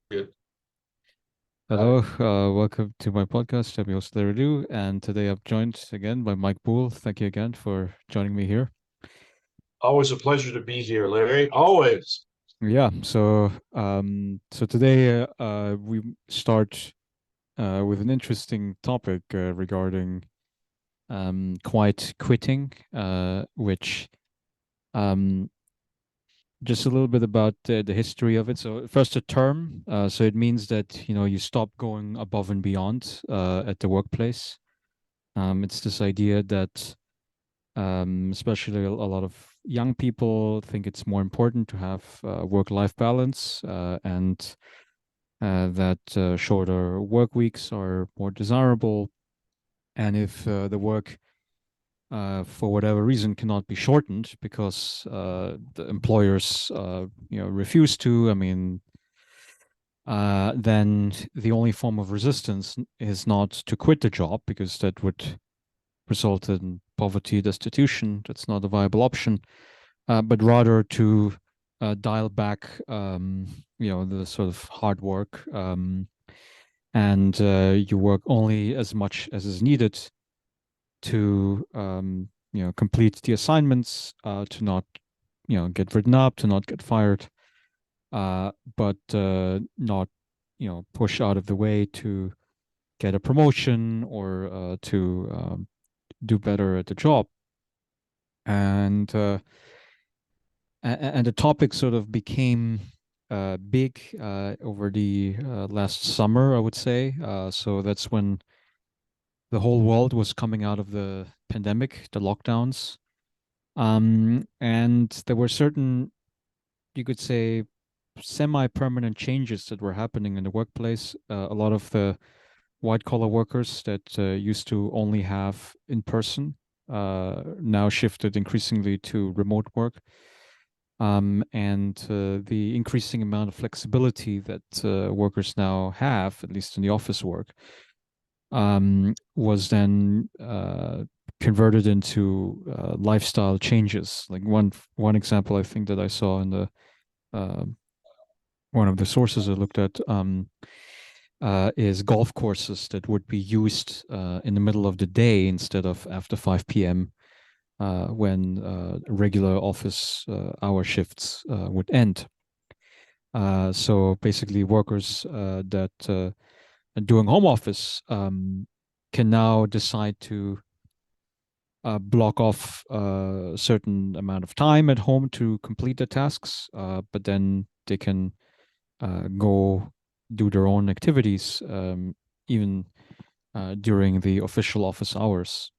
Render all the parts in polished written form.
Good. Hi. Hello, welcome to my podcast. I'm your host, Larry Liu, and today I'm joined again by Mike Buhl. Thank you again for joining me here. Always a pleasure to be here, Larry. Always. Yeah, so today we start with an interesting topic regarding quiet quitting, which um, just a little bit about the history of it. So first, a term. So it means that you stop going above and beyond at the workplace. It's this idea that especially a lot of young people think it's more important to have work-life balance and that shorter work weeks are more desirable. And if the work, for whatever reason, cannot be shortened because the employers, refuse to, then the only form of resistance is not to quit the job because that would result in poverty, destitution. That's not a viable option, but rather to dial back, the sort of hard work, and you work only as much as is needed to, complete the assignments, to not, get written up, to not get fired, but not, push out of the way to get a promotion or to do better at the job. And and the topic sort of became big over the last summer, I would say. So that's when the whole world was coming out of the pandemic, the lockdowns, and there were certain, you could say, semi-permanent changes that were happening in the workplace. A lot of the white-collar workers that used to only have in person now shifted increasingly to remote work, and the increasing amount of flexibility that workers now have, at least in the office work, was then converted into lifestyle changes. Like one example I think that I saw in the uh, one of the sources I looked at, is golf courses that would be used in the middle of the day instead of after 5 p.m. When regular office hour shifts would end. So basically, workers that are doing home office can now decide to block off a certain amount of time at home to complete the tasks, but then they can go do their own activities, even during the official office hours,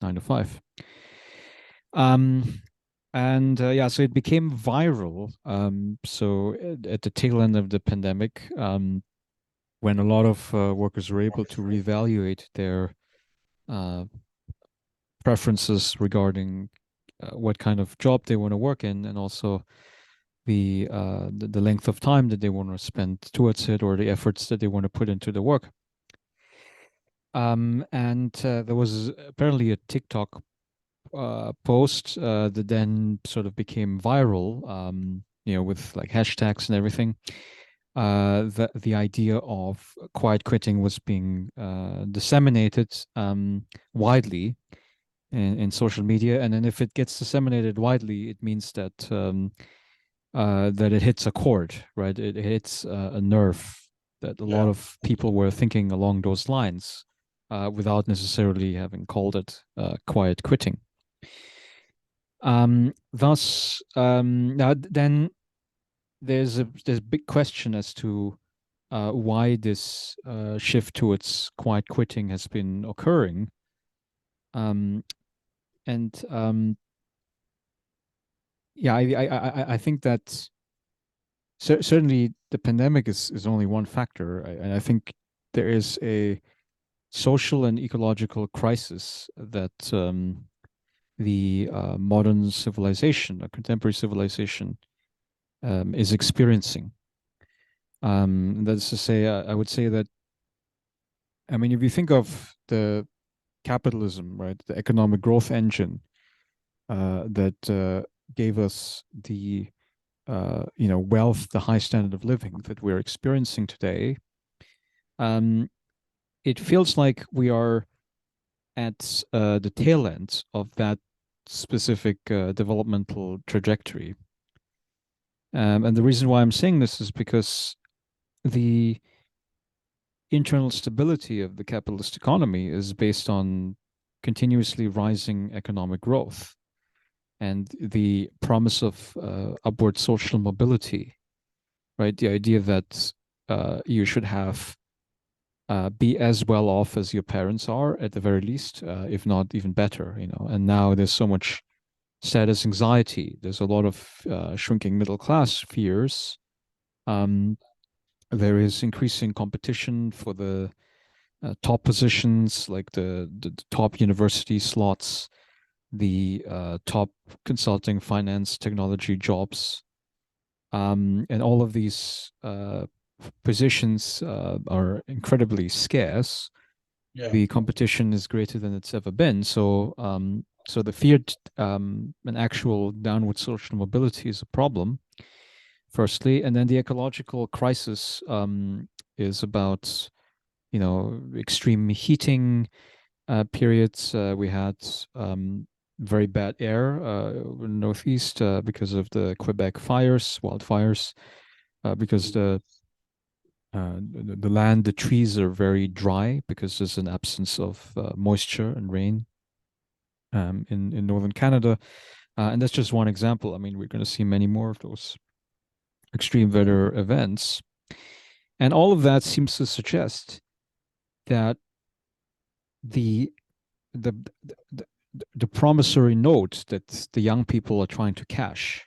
9 to 5. Um, and yeah, so it became viral. So at the tail end of the pandemic, when a lot of workers were able to reevaluate their uh, preferences regarding what kind of job they want to work in, and also the length of time that they want to spend towards it, or the efforts that they want to put into the work. And there was apparently a TikTok post that then sort of became viral, with like hashtags and everything. The idea of quiet quitting was being disseminated widely in social media, and then if it gets disseminated widely, it means that it hits a chord, right? It hits a nerve that a lot Yeah. of people were thinking along those lines, without necessarily having called it quiet quitting. Thus, now then there's a big question as to why this shift towards quiet quitting has been occurring. Um, and Yeah, I think that certainly the pandemic is only one factor, and I think there is a social and ecological crisis that the modern civilization, a contemporary civilization, is experiencing. That's to say, I would say that, I mean, if you think of the capitalism, right, the economic growth engine that gave us the wealth, the high standard of living that we're experiencing today, um, it feels like we are at the tail end of that specific developmental trajectory. And the reason why I'm saying this is because the internal stability of the capitalist economy is based on continuously rising economic growth and the promise of upward social mobility, right? The idea that you should have be as well off as your parents are at the very least, if not even better, And now there's so much status anxiety. There's a lot of shrinking middle class fears. Um, there is increasing competition for the top positions, like the top university slots, the top consulting, finance, technology jobs. And all of these positions are incredibly scarce. Yeah. The competition is greater than it's ever been. So the feared and actual downward social mobility is a problem, firstly, and then the ecological crisis is about extreme heating periods. We had very bad air in the northeast because of the Quebec fires, wildfires, because the land, the trees are very dry because there's an absence of moisture and rain in northern Canada. And that's just one example. I mean, we're going to see many more of those extreme Yeah. weather events. And all of that seems to suggest that the the the, the promissory note that the young people are trying to cash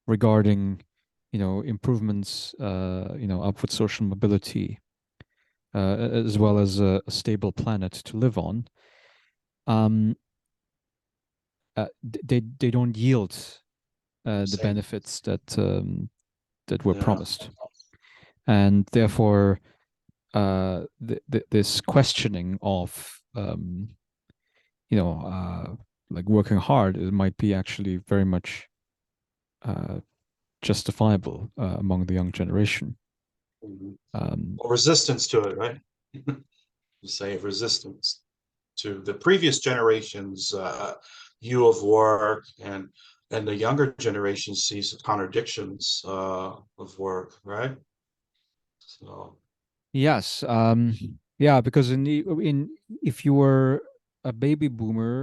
regarding improvements, upward social mobility, as well as a stable planet to live on, um, they don't yield the Same. benefits that were Yeah. promised, and therefore this questioning of you know uh, like working hard, it might be actually very much uh, justifiable among the young generation. Mhm. Um, Well, resistance to it, right? You say resistance to the previous generation's view of work, and the younger generation sees the contradictions of work, right? So yes, yeah, because in if you were a baby boomer,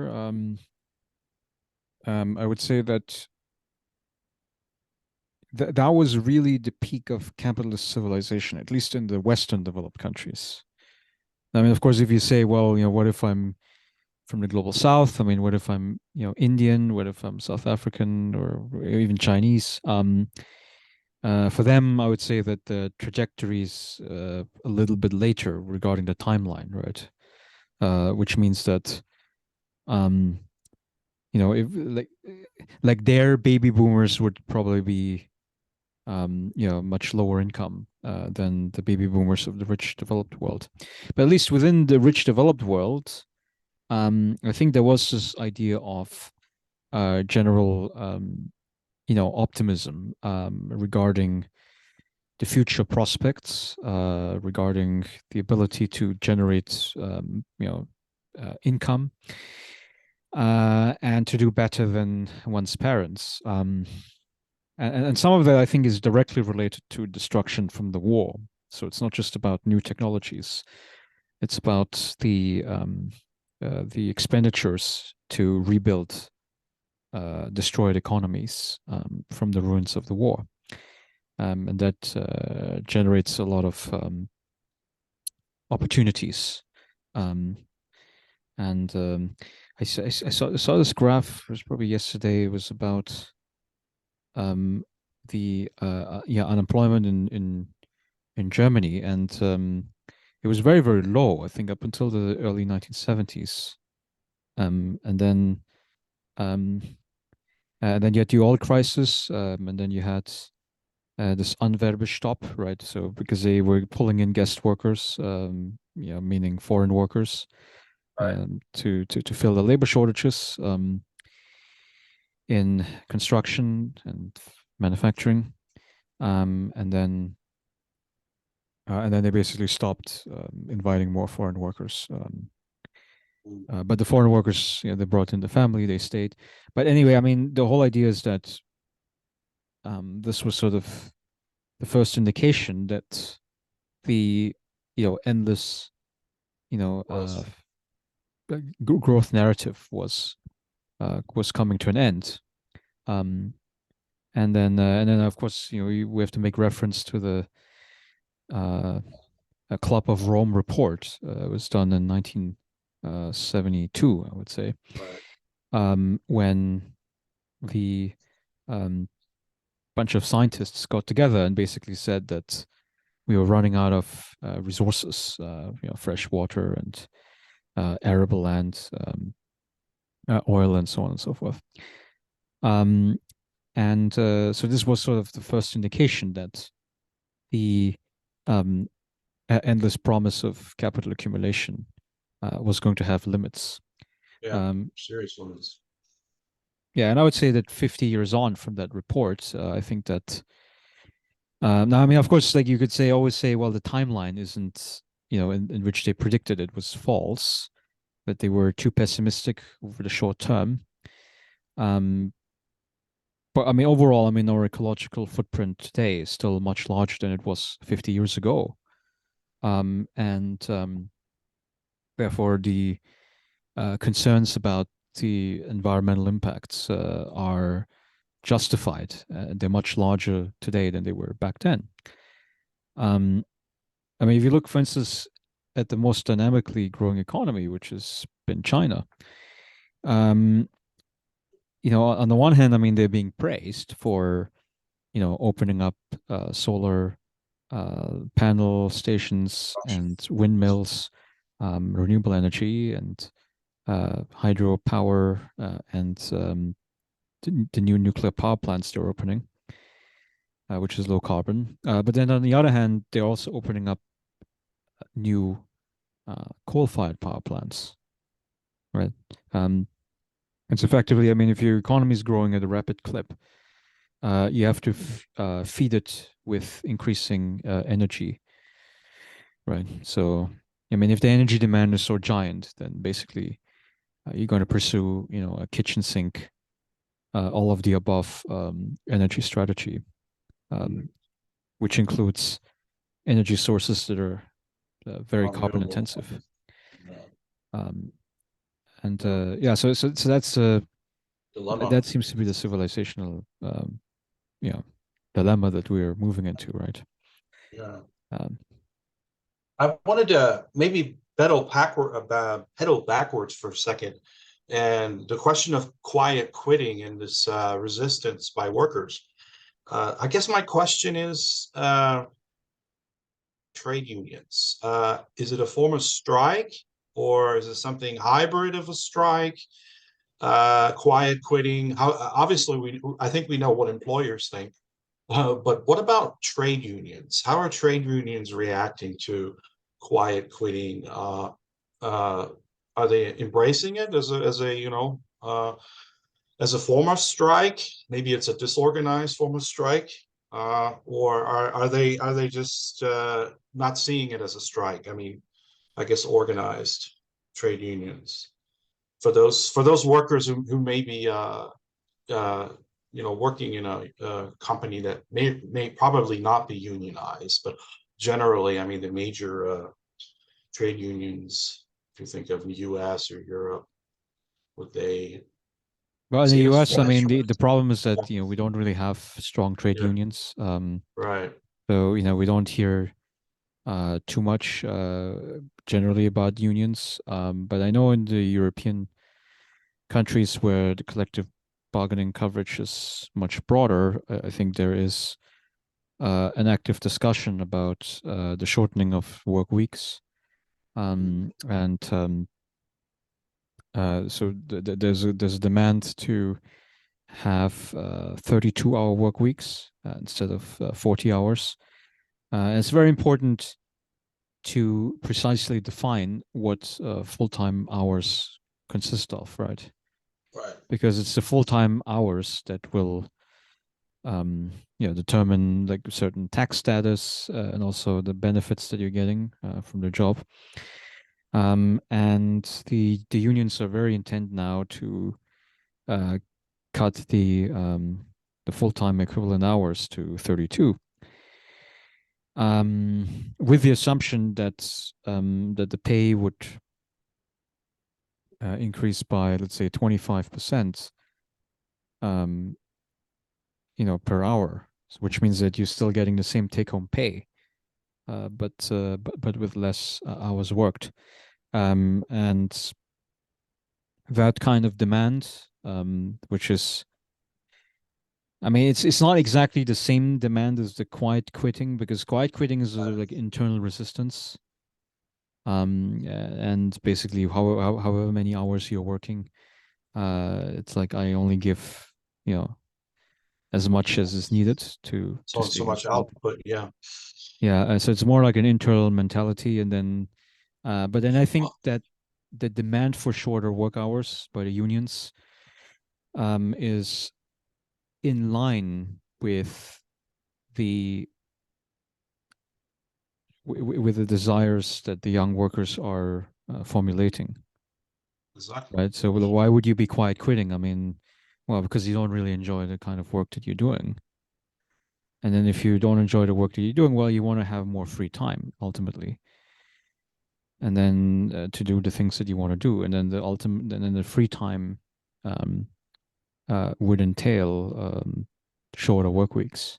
I would say that that was really the peak of capitalist civilization, at least in the Western developed countries. I mean, of course, if you say, well, what if I'm from the global South? I mean, what if I'm, Indian? What if I'm South African or even Chinese? For them, I would say that the trajectory is a little bit later regarding the timeline, right? Which means that, um, if like their baby boomers would probably be much lower income than the baby boomers of the rich developed world. But at least within the rich developed world, I think there was this idea of general, optimism regarding the future prospects, regarding the ability to generate, income, and to do better than one's parents. And some of that I think is directly related to destruction from the war. So it's not just about new technologies; it's about the expenditures to rebuild destroyed economies from the ruins of the war, and that generates a lot of opportunities. Um, and I saw this graph. It was probably yesterday. It was about um, the unemployment in Germany, and it was very very low. I think up until the early 1970s, and um, then you had the oil crisis, and then you had this Anwerbestopp, right? So because they were pulling in guest workers, meaning foreign workers, right. to fill the labor shortages in construction and manufacturing, and then they basically stopped inviting more foreign workers. But the foreign workers, they brought in the family, they stayed. But anyway, I mean, the whole idea is that this was sort of the first indication that the endless you know uh, Growth. growth narrative was coming to an end. Um, and then of course we have to make reference to the uh, a Club of Rome report. It was done in 1972, I would say, Right. when the um, bunch of scientists got together and basically said that we were running out of resources, fresh water and arable land, oil, and so on and so forth. Um, and so this was sort of the first indication that the um, endless promise of capital accumulation was going to have limits. Yeah. Um, Serious ones. yeah, and I would say that 50 years on from that report, I think that now, I mean, of course, like you could say, always say, well, the timeline isn't, in which they predicted it was false, that they were too pessimistic over the short term. Um, but I mean, overall, I mean, our ecological footprint today is still much larger than it was 50 years ago. And therefore, the concerns about the environmental impacts are justified. They're much larger today than they were back then. Um, I mean, if you look, for instance, at the most dynamically growing economy, which has been China, um, on the one hand, I mean, they're being praised for, opening up solar panel stations and windmills, renewable energy, and hydropower, and the new nuclear power plants they're opening, which is low carbon. But then on the other hand, they're also opening up new coal-fired power plants, right? Um, it's effectively, I mean, if your economy is growing at a rapid clip, you have to feed it with increasing energy, right? So, I mean, if the energy demand is so giant, then basically you're going to pursue, a kitchen sink, all of the above energy strategy, Mm. um, which includes energy sources that are very carbon Non-renewable. intensive. Yeah. Um, and Yeah. yeah, so that's Dilemma. that seems to be the civilizational you know dilemma that we're moving into, right? Yeah. Um, I wanted to maybe pedal backwards for a second, and the question of quiet quitting and this resistance by workers. I guess my question is trade unions. Is it a form of strike, or is it something hybrid of a strike? Quiet quitting. How obviously I think we know what employers think. But what about trade unions? How are trade unions reacting to quiet quitting? Uh, are they embracing it as a form of strike? Maybe it's a disorganized form of strike, or are they just not seeing it as a strike? I mean, I guess organized trade unions for those workers who may be uh, working in a company that may probably not be unionized, but generally, I mean, the major trade unions, if you think of the U.S. or Europe, would they well, in the see it as U.S., I strike? mean, the problem is that we don't really have strong trade Yeah, unions. right, So we don't hear too much generally about unions. But I know in the European countries where the collective bargaining coverage is much broader, I think there is an active discussion about the shortening of work weeks. And there's a demand to have 32-hour work weeks instead of 40 hours. And it's very important to precisely define what full-time hours consist of, right? right. Because it's the full-time hours that will determine like certain tax status, and also the benefits that you're getting from the job. And the unions are very intent now to uh, cut the full-time equivalent hours to 32, with the assumption that the pay would increase by, let's say, 25%, um, per hour, which means that you're still getting the same take-home pay, but with less hours worked. And that kind of demand, which is, I mean, it's not exactly the same demand as the quiet quitting, because quiet quitting is like internal resistance. And basically, however many hours you're working, it's like I only give, you know, as much as is needed to So and stay so in a much job. output. Yeah. Yeah, so it's more like an internal mentality, and then, but then I think Well, that the demand for shorter work hours by the unions is in line with the with the desires that the young workers are formulating, exactly. right? So why would you be quiet quitting? I mean, well, because you don't really enjoy the kind of work that you're doing. And then if you don't enjoy the work that you're doing, well, you want to have more free time ultimately, and then to do the things that you want to do, and then the free time um, would entail shorter work weeks.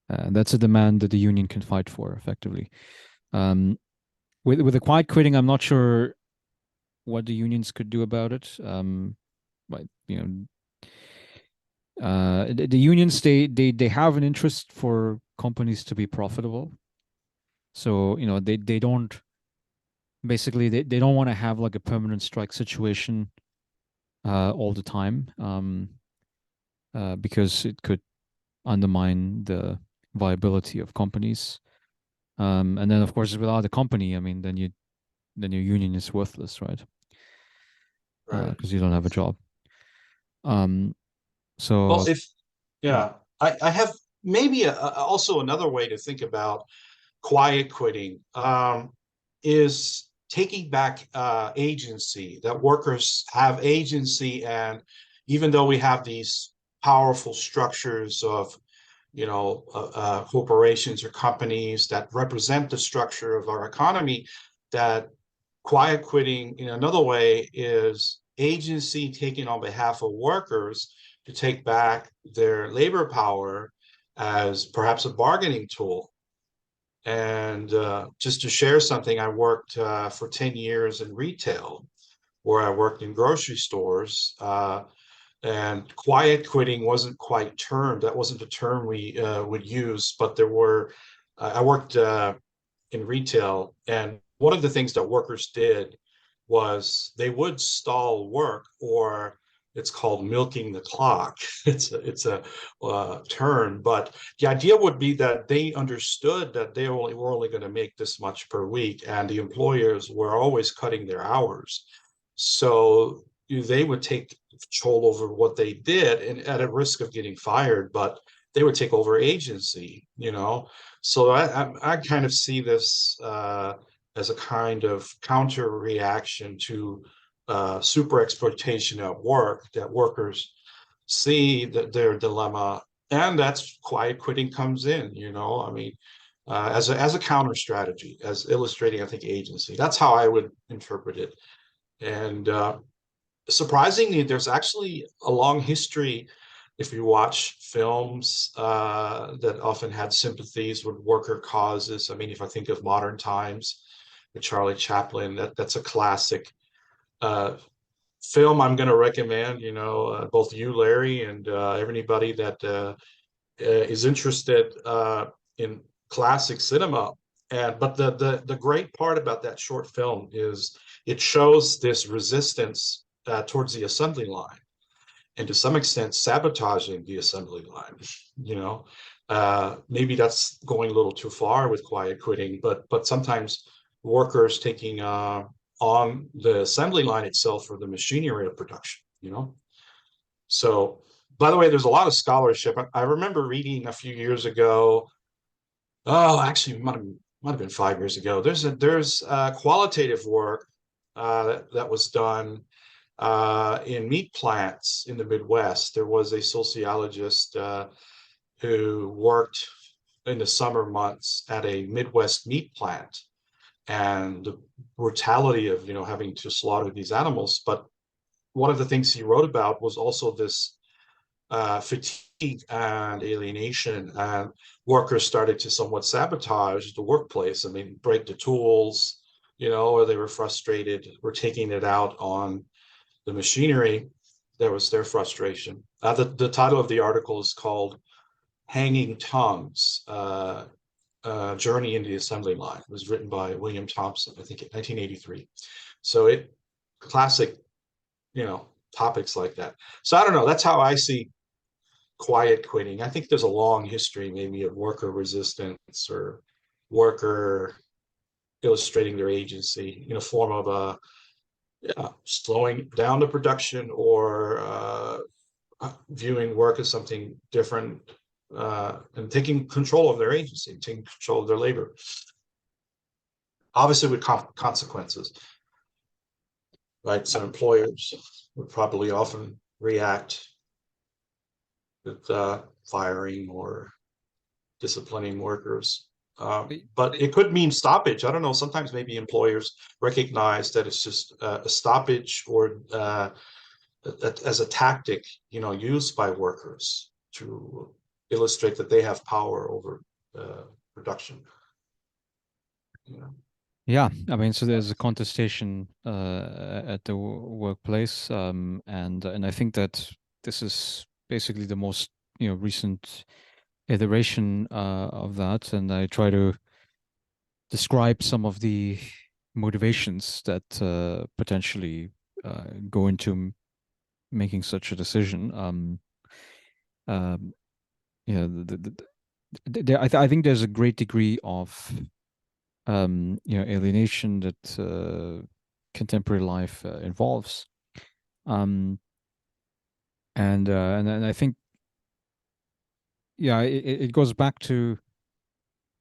That's a demand that the union can fight for effectively. Um, with the quiet quitting, I'm not sure what the unions could do about it. But the unions, they have an interest for companies to be profitable. So they don't, basically they don't want to have like a permanent strike situation all the time, because it could undermine the viability of companies. And then of course, without a company, I mean, then your union is worthless, right? Right. Because you don't have a job. Um, Well, so if mm, yeah, I have maybe also another way to think about quiet quitting, is taking back agency, that workers have agency. And even though we have these powerful structures of, corporations or companies that represent the structure of our economy, that quiet quitting in another way is agency taken on behalf of workers to take back their labor power as perhaps a bargaining tool. And just to share something, I worked for 10 years in retail, where I worked in grocery stores. And quiet quitting wasn't quite termed. That wasn't a term we would use, but I worked in retail. And one of the things that workers did was they would stall work, or it's called milking the clock. It's a term, but the idea would be that they understood that they were only going to make this much per week, and the employers were always cutting their hours. So they would take control over what they did, and at a risk of getting fired, but they would take over agency. So I kind of see this as a kind of counter reaction to super exploitation at work, that workers see that their dilemma, and that's quiet quitting comes in. I mean, as a counter strategy, as illustrating, I think, agency. That's how I would interpret it. And surprisingly, there's actually a long history. If you watch films that often had sympathies with worker causes, I mean, if I think of Modern Times with Charlie Chaplin, that's a classic uh, film I'm going to recommend. Both you, Larry, and everybody that is interested in classic cinema. And but the great part about that short film is it shows this resistance towards the assembly line, and to some extent sabotaging the assembly line. Maybe that's going a little too far with quiet quitting, but sometimes workers taking on the assembly line itself, or the machinery of production. So by the way, there's a lot of scholarship. I remember reading a few years ago. Oh, actually, might have been 5 years ago. There's qualitative work that was done in meat plants in the Midwest. There was a sociologist who worked in the summer months at a Midwest meat plant, and the brutality of having to slaughter these animals. But one of the things he wrote about was also this fatigue and alienation, and workers started to somewhat sabotage the workplace. I mean, break the tools, or they were frustrated, were taking it out on the machinery. There was their frustration. The title of the article is called "Hanging Tongues: Journey in the Assembly Line." It was written by William Thompson, I think, in 1983. So classic, topics like that. So I don't know. That's how I see quiet quitting. I think there's a long history maybe of worker resistance or worker illustrating their agency in a form of slowing down the production, or viewing work as something different, and taking control of their agency, taking control of their labor, obviously with consequences, right? So employers would probably often react with firing or disciplining workers. But it could mean stoppage. I don't know. Sometimes maybe employers recognize that it's just a stoppage, or as a tactic, used by workers to illustrate that they have power over production. Yeah, I mean, so there's a contestation at the workplace, and I think that this is basically the most recent iteration of that, and I try to describe some of the motivations that potentially go into making such a decision. Um, I think there's a great degree of alienation that contemporary life involves. Um, and I think, yeah, it goes back to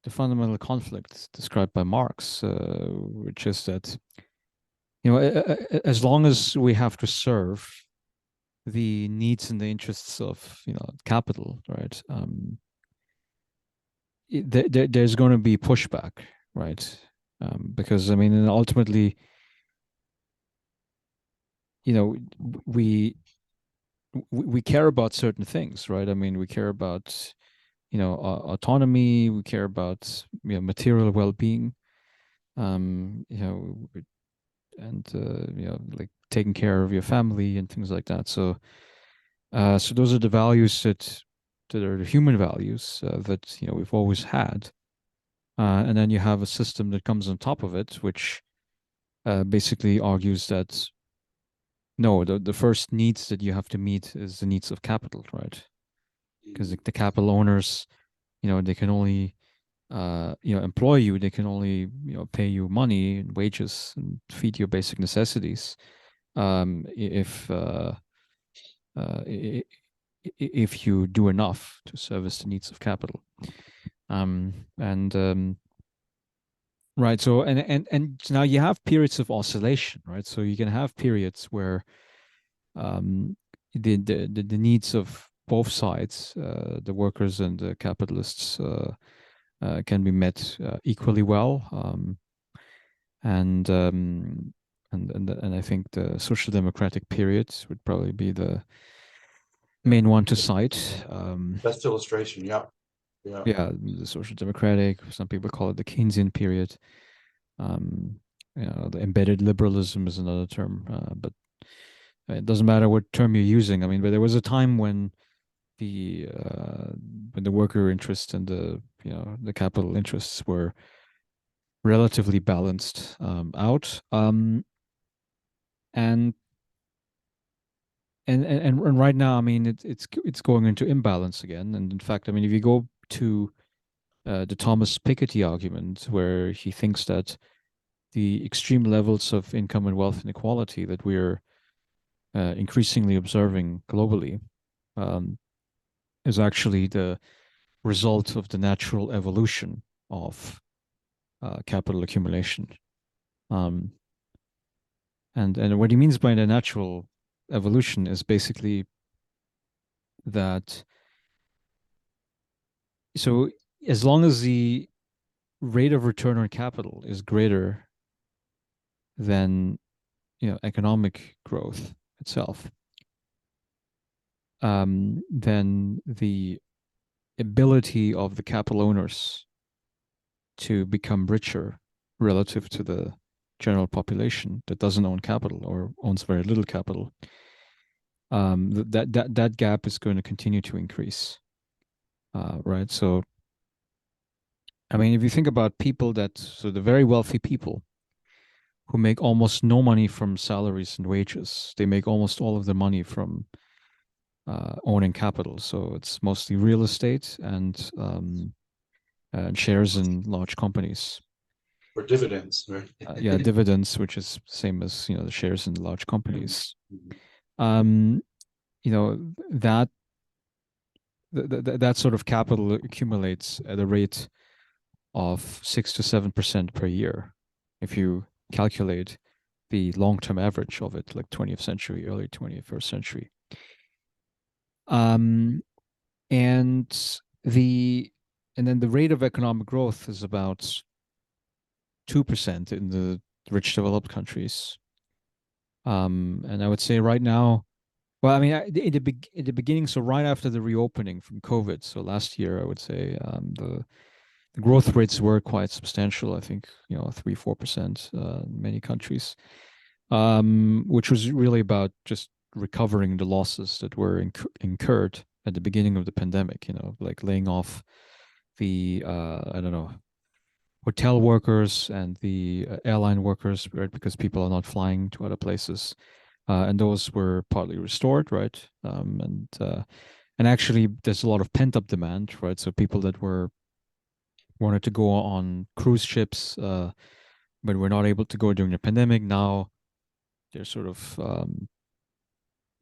the fundamental conflict described by Marx, which is that as long as we have to serve the needs and the interests of capital, right? There's going to be pushback, right? Because I mean, and ultimately, you know, we we care about certain things, right? I mean, we care about autonomy, we care about material well-being, um, you know, and like taking care of your family and things like that. So, so those are the values that are the human values that we've always had. And then you have a system that comes on top of it, which basically argues that no, the first needs that you have to meet is the needs of capital, right? Because the capital owners, they can only employ you. They can only pay you money and wages and feed your basic necessities. If if you do enough to service the needs of capital. And right. So and now you have periods of oscillation, right? So you can have periods where um, the needs of both sides, the workers and the capitalists, can be met equally well. And and I think the social democratic period would probably be the main one to cite. Best illustration. Yeah. Yeah. Yeah, the social democratic. Some people call it the Keynesian period. Um, the embedded liberalism is another term, but it doesn't matter what term you're using. I mean, but there was a time when the worker interests and the capital interests were relatively balanced out. And and right now, I mean, it's going into imbalance again. And in fact, I mean, if you go to the Thomas Piketty argument, where he thinks that the extreme levels of income and wealth inequality that we're increasingly observing globally um, is actually the result of the natural evolution of capital accumulation. Um, and what he means by the natural evolution is basically that, so as long as the rate of return on capital is greater than economic growth itself, then the ability of the capital owners to become richer relative to the general population that doesn't own capital or owns very little capital, that gap is going to continue to increase, right? So, I mean, if you think about people so the very wealthy people who make almost no money from salaries and wages, they make almost all of their money from owning capital. So it's mostly real estate and shares in large companies. Or dividends, right? Yeah, dividends, which is same as the shares in large companies. Mhm. Um, you know that that sort of capital accumulates at a rate of 6 to 7% per year. If you calculate the long-term average of it, like 20th century, early 21st century, um, and the and then the rate of economic growth is about 2% in the rich developed countries. And I would say right now, well, I mean, in the beginning, so right after the reopening from COVID, so last year, I would say the growth rates were quite substantial. I think 3-4% in many countries, which was really about just recovering the losses that were incurred at the beginning of the pandemic. Like laying off the I don't know, hotel workers and the airline workers, right? Because people are not flying to other places, and those were partly restored, right? And actually, there's a lot of pent up demand, right? So people that wanted to go on cruise ships, but were not able to go during the pandemic, now they're sort of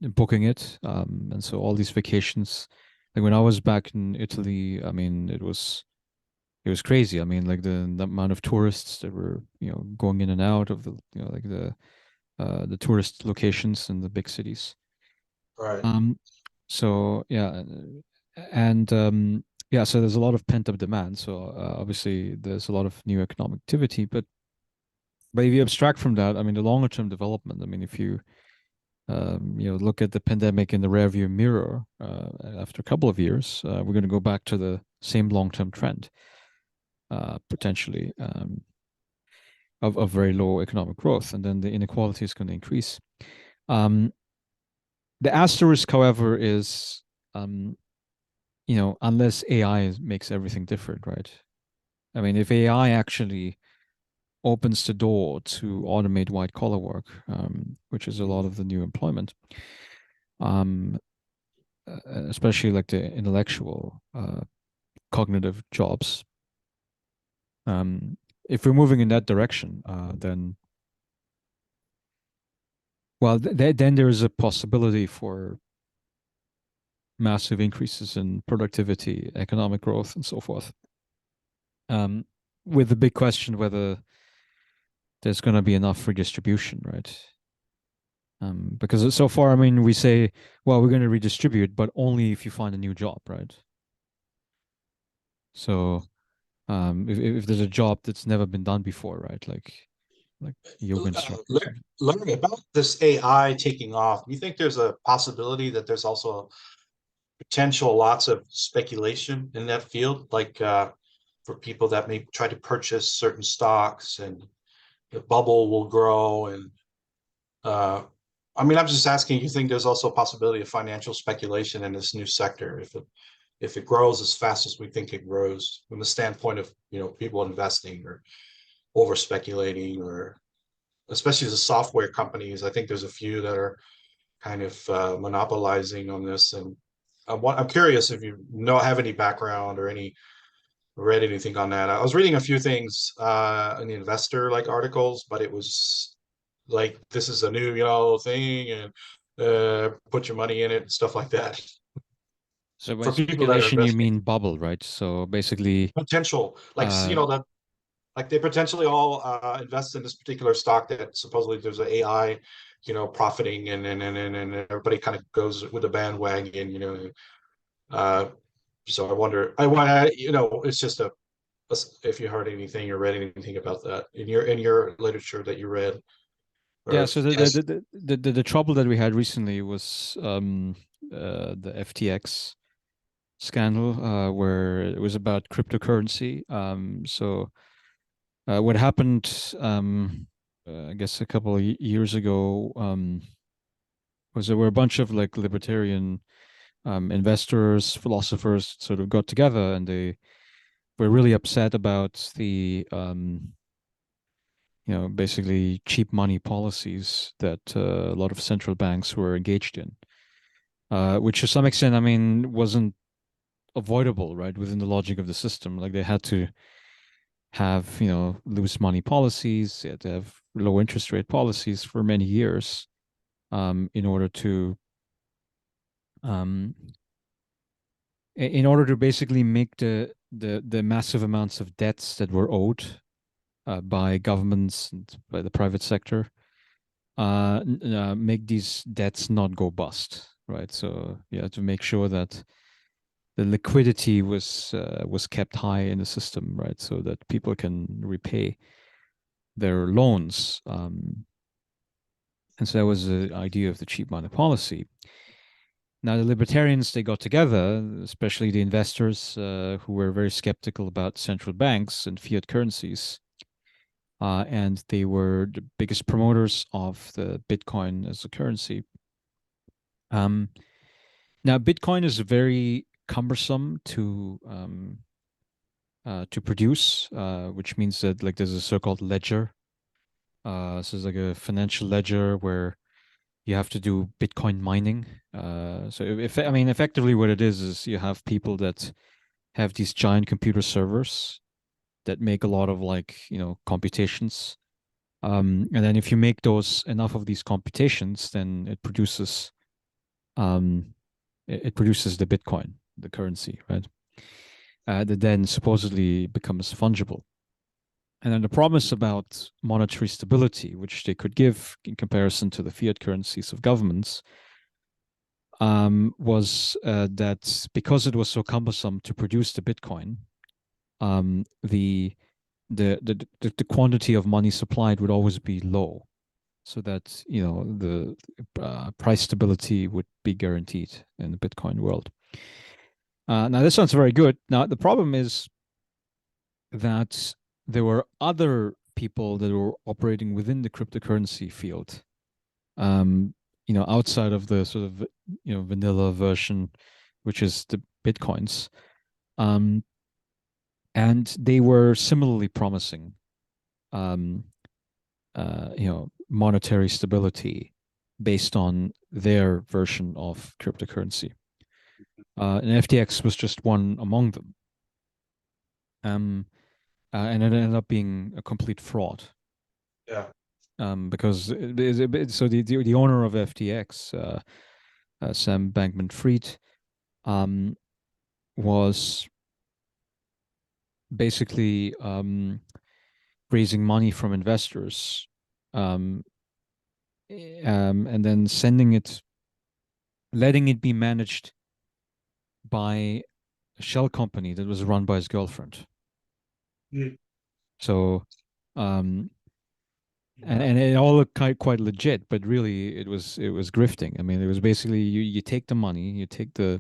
booking it, and so all these vacations. Like when I was back in Italy, I mean, it was crazy. I mean, like the amount of tourists that were going in and out of like the tourist locations in the big cities. Right. Um, so yeah, and yeah, so there's a lot of pent up demand. So obviously there's a lot of new economic activity, but if you abstract from that, I mean, the longer term development. I mean, if you look at the pandemic in the rearview mirror, after a couple of years, we're going to go back to the same long term trend, potentially. Of very low economic growth, and then the inequality is going to increase. Um, the asterisk, however, is unless AI makes everything different, right? I mean, if AI actually opens the door to automate white collar work, which is a lot of the new employment, um, especially like the intellectual, cognitive jobs. If we're moving in that direction, then well, then there is a possibility for massive increases in productivity, economic growth, and so forth. Um, with the big question whether there's going to be enough redistribution, right? Because so far, I mean, we say, well, we're going to redistribute, but only if you find a new job, right? So, if there's a job that's never been done before, right? Like yoga instructor or something. Learning about this AI taking off, do you think there's a possibility that there's also potential lots of speculation in that field, like for people that may try to purchase certain stocks and the bubble will grow and uh, I mean, I'm just asking, you think there's also a possibility of financial speculation in this new sector if it grows as fast as we think it grows from the standpoint of people investing or over speculating, or especially the software companies. I think there's a few that are kind of monopolizing on this. And I'm curious if you have any background or any read anything on that. I was reading a few things in the investor like articles, but it was like this is a new thing and put your money in it and stuff like that. So by for people that are speculation, you investing. mean bubble, right? So basically, Potential, like, uh, that, like they potentially all invest in this particular stock that supposedly there's an AI, profiting, and everybody kind of goes with the bandwagon, uh, so I wonder, it's just if you heard anything or read anything about that in your literature that you read, or yeah. if So it has. the trouble that we had recently was the FTX scandal, where it was about cryptocurrency. So what happened, I guess a couple of years ago, was there were a bunch of like libertarian investors, philosophers sort of got together and they were really upset about the basically cheap money policies that a lot of central banks were engaged in, which to some extent, I mean, wasn't avoidable, right, within the logic of the system. Like they had to have, loose money policies, they had to have low interest rate policies for many years, in order to um, basically make the massive amounts of debts that were owed by governments and by the private sector, make these debts not go bust, right? So you have to make sure that the liquidity was kept high in the system, right? So that people can repay their loans. And so that was the idea of the cheap money policy. Now, the libertarians, they got together, especially the investors who were very skeptical about central banks and fiat currencies. And they were the biggest promoters of the Bitcoin as a currency. Um, Now, Bitcoin is very cumbersome to produce, which means that like there's a so-called ledger. So it's like a financial ledger where you have to do Bitcoin mining. So if I mean, effectively, what it is you have people that have these giant computer servers that make a lot of like computations. And then if you make those enough of these computations, then um, it produces the Bitcoin, the currency, right? That then supposedly becomes fungible. And then the promise about monetary stability, which they could give in comparison to the fiat currencies of governments, was that because it was so cumbersome to produce the Bitcoin, the quantity of money supplied would always be low, so that the price stability would be guaranteed in the Bitcoin world. Now this sounds very good. Now the problem is that there were other people that were operating within the cryptocurrency field, um, outside of the sort of vanilla version, which is the bitcoins, um, and they were similarly promising, um, monetary stability based on their version of cryptocurrency. And FTX was just one among them. Um, and it ended up being a complete fraud. Yeah. Because so the owner of FTX, Sam Bankman-Fried, um, was basically raising money from investors, um, and then letting it be managed by a shell company that was run by his girlfriend. Mm. So, um, and Yeah. and it all looked quite legit, but really it was grifting. I mean, it was basically you take the money, you take so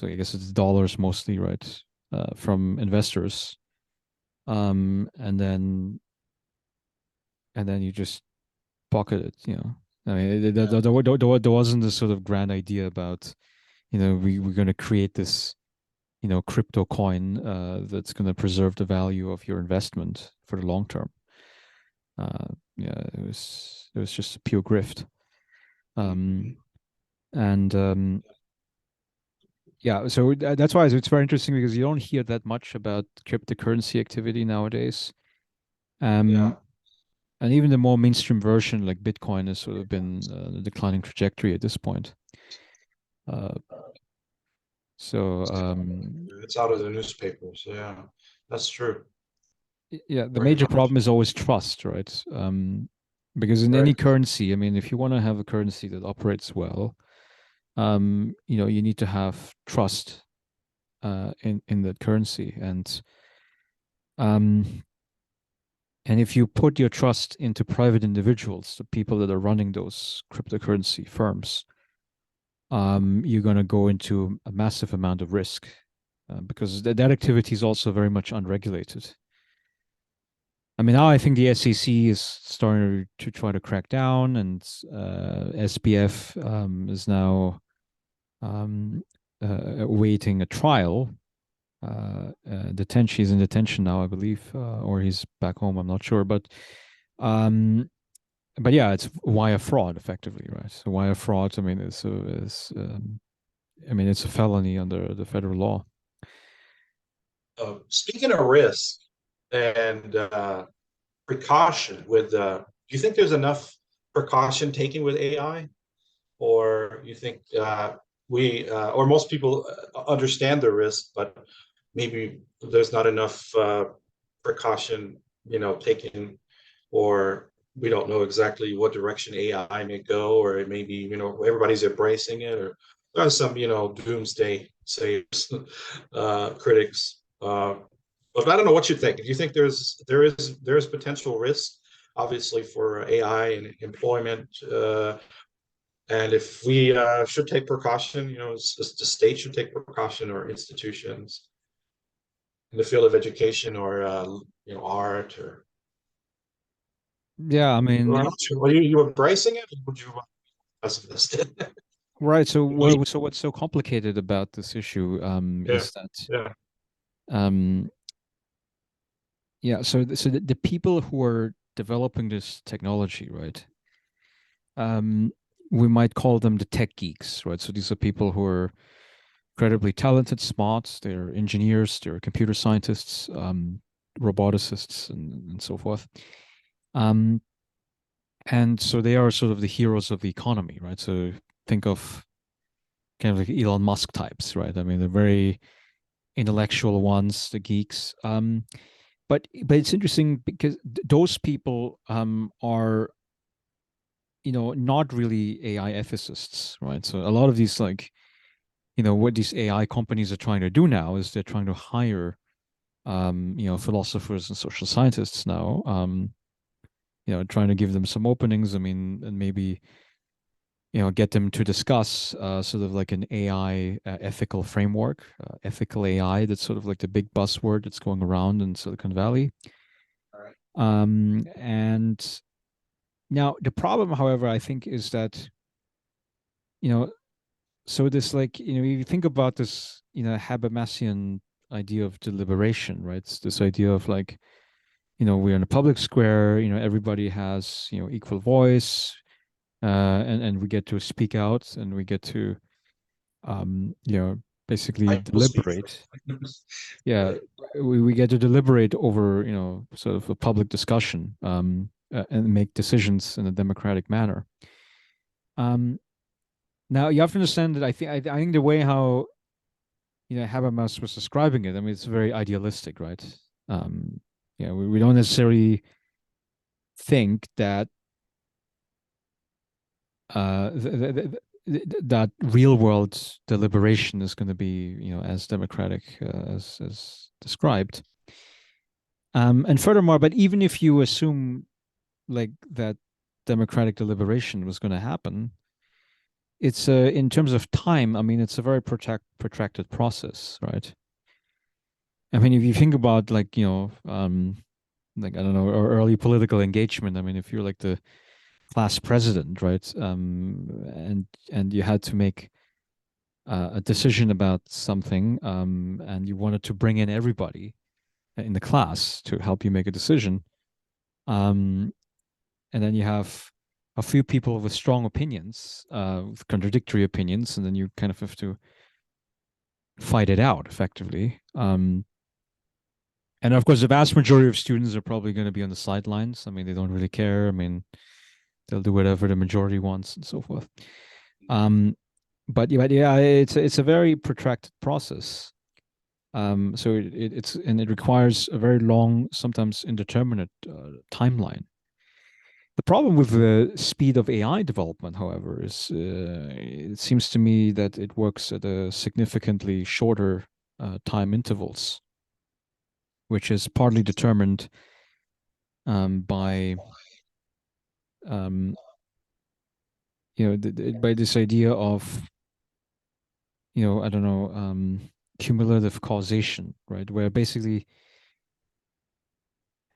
I guess it's dollars mostly, right, from investors, and then you just pocket it. I mean, Yeah. there wasn't this sort of grand idea about we're going to create this crypto coin that's going to preserve the value of your investment for the long term. Yeah, it was just a pure grift. Mhm. Um, and Yeah, so that's why it's very interesting because you don't hear that much about cryptocurrency activity nowadays. Um, Yeah. and even the more mainstream version, like Bitcoin, has sort of been a declining trajectory at this point. Uh, So It's out of the newspapers. Yeah, that's true. yeah, the Very major much. problem is always trust, right? Because in any Right. currency, I mean, if you want to have a currency that operates well, you need to have trust in that currency, um, and if you put your trust into private individuals, the people that are running those cryptocurrency firms, you're going to go into a massive amount of risk because that activity is also very much unregulated. I mean, now I think the SEC is starting to try to crack down, and SPF is now um, awaiting a trial. He's in detention now, I believe, or he's back home. I'm not sure, um, but yeah, it's wire fraud, effectively, right? So wire fraud. I mean, it's a felony under the federal law. Speaking of risk and precaution do you think there's enough precaution taken with AI, or you think we or most people understand the risk, but maybe there's not enough precaution, taken, or we don't know exactly what direction AI may go, or it may be, everybody's embracing it, or there are some, doomsday sayers, critics. But I don't know what you think. Do you think there is potential risk, obviously, for AI and employment? And if we should take precaution, the state should take precaution, or institutions in the field of education, or art, Yeah, I mean, are you embracing it, or would you pessimist it? right. So what's so complicated about this issue Yeah, is that yeah. um, yeah, so the people who are developing this technology, right? Um, we might call them the tech geeks, right? So these are people who are incredibly talented, smart. They're engineers, they're computer scientists, roboticists, and so forth. Um, and so they are sort of the heroes of the economy, right? So think of kind of like Elon Musk types, right? I mean, they're very intellectual ones, the geeks. But it's interesting because those people are not really AI ethicists, right? So a lot of these what these AI companies are trying to do now is they're trying to hire philosophers and social scientists now, trying to give them some openings. I mean, and maybe get them to discuss sort of like an AI ethical framework, ethical AI. That's sort of like the big buzzword that's going around in Silicon Valley. All right. And now the problem, however, I think is that you know, so this like you think about this Habermasian idea of deliberation, right? It's this idea of like we're in a public square, everybody has equal voice, and we get to speak out and we get to basically I will speak deliberate. first. Yeah, Right. we get to deliberate over sort of a public discussion, and make decisions in a democratic manner. um Now you have to understand that I think the way how Habermas was describing it, I mean, it's very idealistic, right? We don't necessarily think that that real world deliberation is going to be as democratic as described. And furthermore, but even if you assume like that democratic deliberation was going to happen, it's in terms of time. I mean, it's a very protracted process, right? I mean, if you think about like I don't know, or early political engagement. I mean, if you're like the class president, right, and you had to make a decision about something, and you wanted to bring in everybody in the class to help you make a decision, um, and then you have a few people with strong opinions, with contradictory opinions, and then you kind of have to fight it out effectively. And of course, the vast majority of students are probably going to be on the sidelines. I mean, they don't really care. I mean, they'll do whatever the majority wants and so forth. Um, but yeah, it's a very protracted process. So it requires a very long, sometimes indeterminate timeline. The problem with the speed of AI development, however, is it seems to me that it works at a significantly shorter time intervals, which is partly determined by um, by this idea of I don't know, cumulative causation, right? Where basically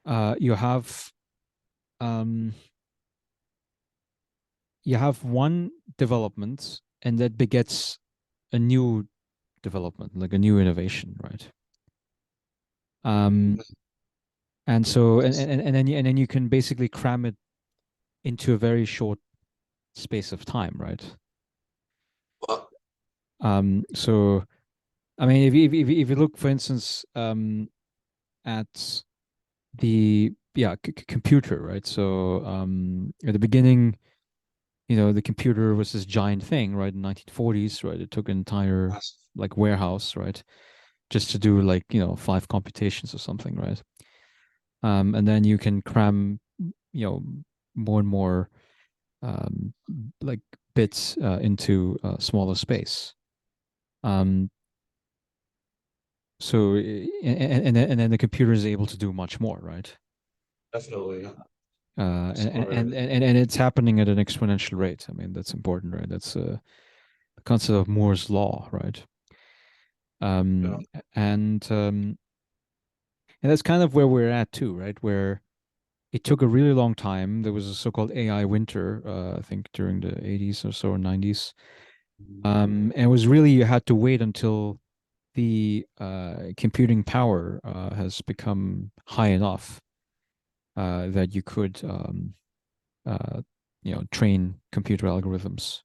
you um, have one development and that begets a new development, like a new innovation, right? Um, and so and then you can basically cram it into a very short space of time, right? Well, So I mean, if you look, for instance, at the computer, right? So at the beginning, the computer was this giant thing, right? In 1940s, right? It took an entire like warehouse, right? Just to do like, five computations or something, right? And then you can cram, you know, more and more um, like bits into smaller space. Um, so and then the computer is able to do much more, right? definitely. Yeah. And it's happening at an exponential rate. I mean, that's important, right? That's the concept of Moore's law, right? Yeah. Um, and um, and that's kind of where we're at too, right? Where it took a really long time. There was a so-called AI winter, I think during the 80s or so or 90s. And it was really you had to wait until the computing power has become high enough that you could uh, train computer algorithms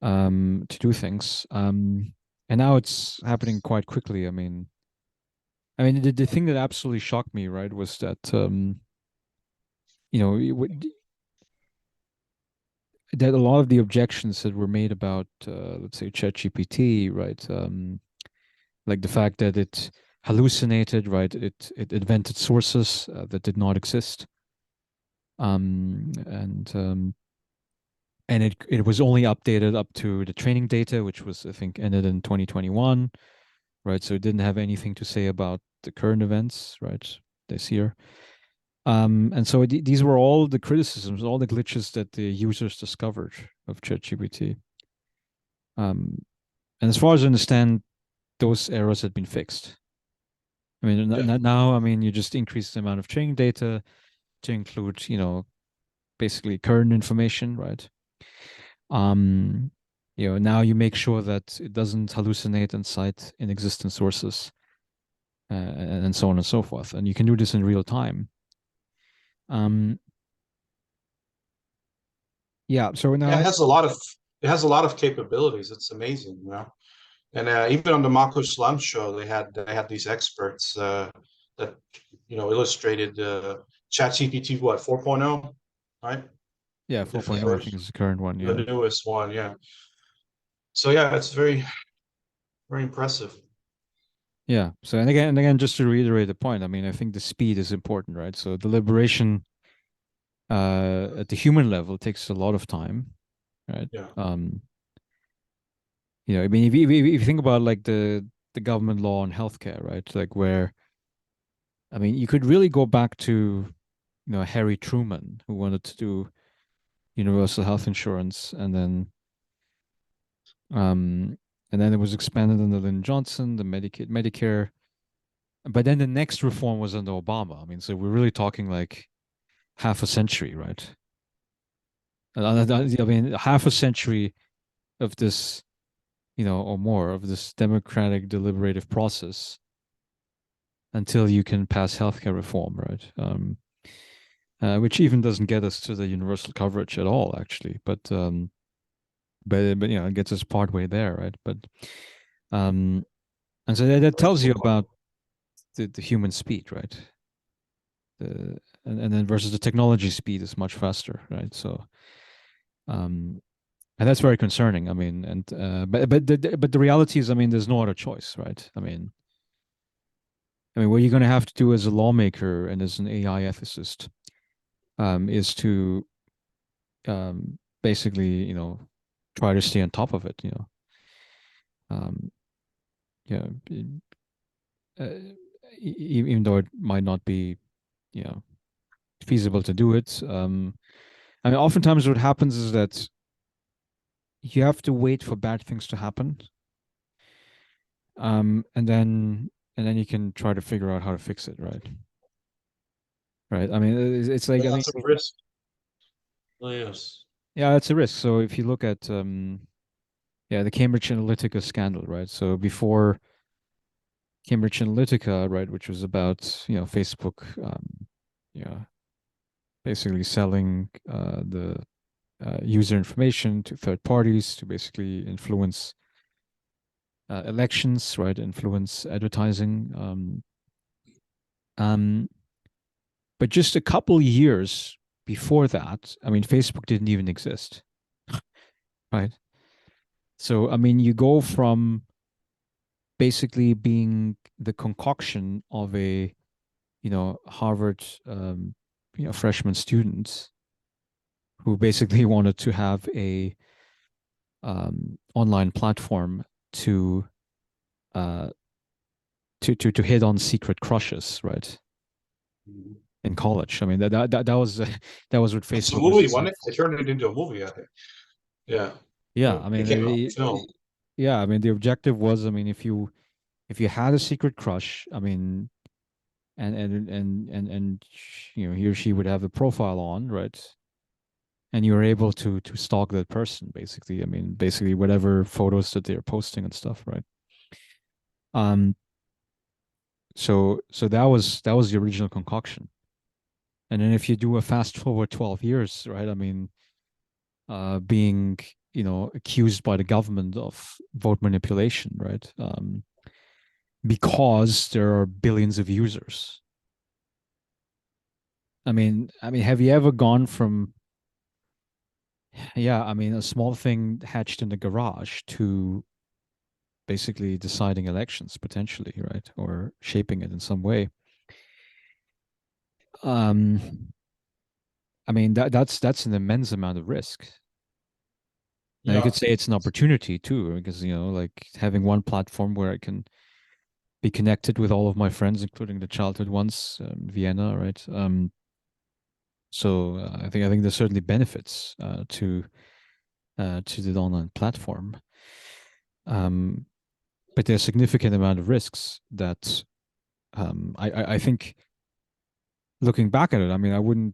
to do things. And now it's happening quite quickly. I mean, the thing that absolutely shocked me, right, was that you know that a lot of the objections that were made about, let's say, ChatGPT, right, like the fact that it hallucinated, right, it invented sources that did not exist, um, and um, and it was only updated up to the training data, which was I think ended in 2021, right? So it didn't have anything to say about the current events, right, this year. And so these were all the criticisms, all the glitches that the users discovered of ChatGPT. Um, and as far as I understand, those errors had been fixed. I mean, Yeah. now, I mean, you just increase the amount of training data to include, basically current information, right? Um, now you make sure that it doesn't hallucinate and cite inexistent sources, and so on and so forth. And you can do this in real time. Um, yeah. So Yeah, now, it has a lot of capabilities. It's amazing, you know. And even on the Mako Slam show, they had these experts that illustrated ChatGPT what 4.0, right? yeah, The 4.0, I think first, is the current one. the Yeah. newest one, yeah. So yeah, it's very very impressive. Yeah. So and again, just to reiterate the point, I mean, I think the speed is important, right? So deliberation at the human level takes a lot of time, right? Yeah, Um, I mean, if you think about like the government law on healthcare, right? Like where, I mean, you could really go back to, Harry Truman, who wanted to do universal health insurance, um, and then it was expanded under Lyndon Johnson, the Medicaid, Medicare. But then the next reform was under Obama. I mean, so we're really talking like half a century, right? I mean, half a century of this, or more of this democratic deliberative process until you can pass healthcare reform, right? Which even doesn't get us to the universal coverage at all, actually. But it gets us part way there, right? But um, and so that tells you about the human speed, right? The and then versus the technology speed is much faster, right? So um, And that's very concerning. I mean, and but the reality is, I mean, there's no other choice, right? I mean, what you're going to have to do as a lawmaker and as an AI ethicist, is to basically, try to stay on top of it. Um, yeah, even though it might not be, you know, feasible to do it. I mean, oftentimes what happens is that you have to wait for bad things to happen, and then you can try to figure out how to fix it, right? Right. I mean, it's like, I mean, That's a risk. Oh, yes. yeah, it's a risk. So if you look at yeah, the Cambridge Analytica scandal, right? So before Cambridge Analytica, right, which was about, Facebook, yeah, basically selling the user information to third parties to basically influence elections, right? Influence advertising. Um, but just a couple years before that, I mean, Facebook didn't even exist, right? So, I mean, you go from basically being the concoction of a, Harvard, freshman student who basically wanted to have a online platform to uh, to hit on secret crushes, right? Mhm. In college. I mean, that was that was what It's a Facebook movie, was. wasn't it? They turned it into a movie, I think. Yeah. Yeah, I It mean, became a film. yeah, I mean, the objective was, I mean, if you had a secret crush, I mean, and he or she would have a profile on, right? And you were able to stalk that person, basically. I mean, basically whatever photos that they're posting and stuff, right? Um, so that was the original concoction. And then if you do a fast forward 12 years, right? I mean, being, accused by the government of vote manipulation, right? Because there are billions of users. I mean, have you ever gone from, yeah, I mean, a small thing hatched in the garage to basically deciding elections potentially, right? Or shaping it in some way. Um, I mean, that's an immense amount of risk. Now you Yeah. could say it's an opportunity too, because like having one platform where I can be connected with all of my friends, including the childhood ones, Vienna, right? So I think there's certainly benefits to the online platform, um, but there's a significant amount of risks that I think looking back at it, I mean, I wouldn't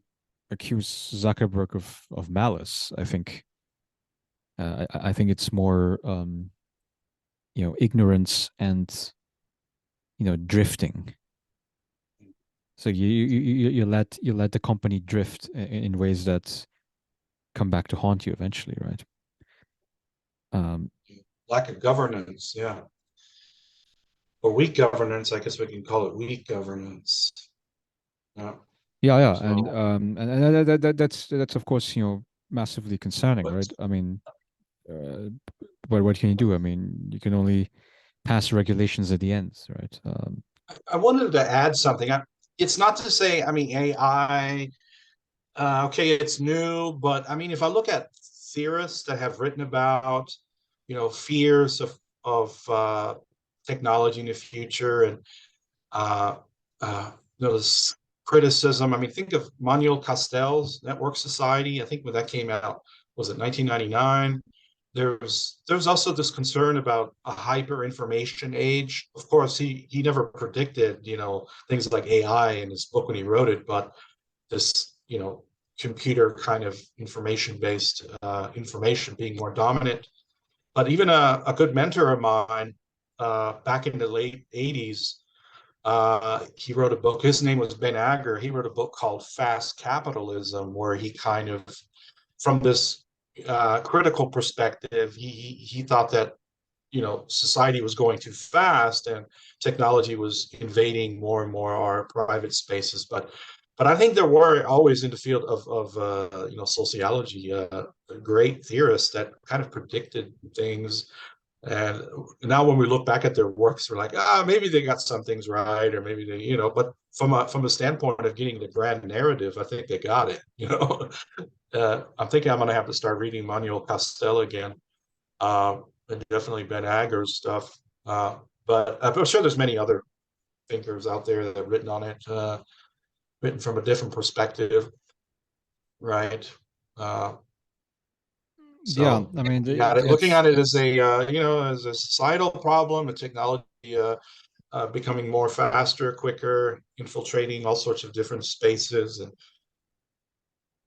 accuse Zuckerberg of malice. I think it's more ignorance and drifting. So you let the company drift in ways that come back to haunt you eventually, right? Um, Lack of governance. Yeah. Or weak governance. I guess we can call it weak governance. Yeah. yeah, yeah, and So, that's of course massively concerning, but right? I mean, uh, what can you do? I mean, you can only pass regulations at the end, right? I wanted to add something. It's not to say, I mean, AI, okay, it's new, but I mean, if I look at theorists that have written about, fears of technology in the future and uh, uh, this criticism. I mean, think of Manuel Castells' Network Society. I think when that came out, was it 1999? There's also this concern about a hyper information age. Of course, he never predicted, things like AI in his book when he wrote it, but this, computer kind of information based information being more dominant. But even a good mentor of mine back in the late 80s, he wrote a book. His name was Ben Agger. He wrote a book called Fast Capitalism, where he kind of, from this critical perspective, he thought that society was going too fast and technology was invading more and more our private spaces. But but I think there were always in the field of sociology, great theorists that kind of predicted things. And now when we look back at their works, we're like, maybe they got some things right, or maybe but from a standpoint of getting the grand narrative, I think they got it. I'm thinking I'm going to have to start reading Manuel Castel again, and definitely Ben Agger's stuff. But I'm sure there's many other thinkers out there that have written on it, written from a different perspective, right? Uh, Yeah, so I mean, you got it. Looking that's at it as as a societal problem, a technology becoming more faster, quicker, infiltrating all sorts of different spaces, and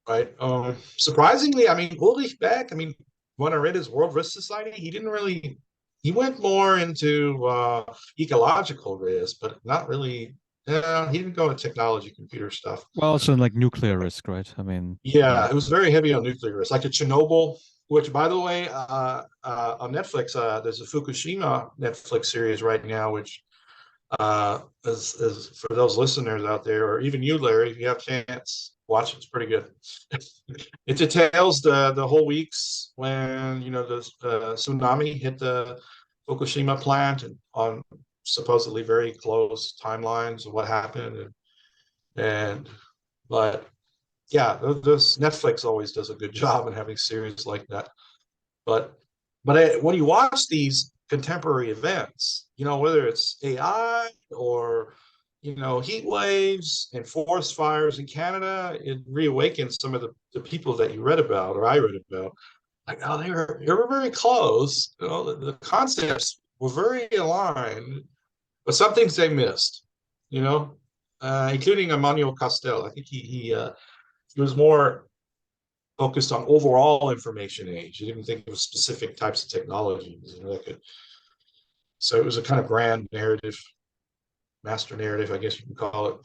right. Surprisingly, I mean, Ulrich Beck. I mean, when I read his World Risk Society, he didn't really. He went more into ecological risk, but not really. He didn't go into technology, computer stuff. well, also like nuclear risk, right? I mean, Yeah, it was very heavy on nuclear risk, like the Chernobyl, which, by the way, on Netflix, there's a Fukushima Netflix series right now, which is for those listeners out there, or even you, Larry, if you have a chance, watch it. It's pretty good. It details the whole weeks when the tsunami hit the Fukushima plant, and on supposedly very close timelines of what happened, and but yeah, this Netflix always does a good job in having series like that. But when you watch these contemporary events, whether it's AI or heat waves and forest fires in Canada, it reawakens some of the people that you read about or I read about. Like, oh, they were very close. The concepts were very aligned, but some things they missed. You know, including Emmanuel Castel. I think he was more focused on overall information age. He didn't think of specific types of technologies. So it was a kind of grand narrative, master narrative, I guess you can call it.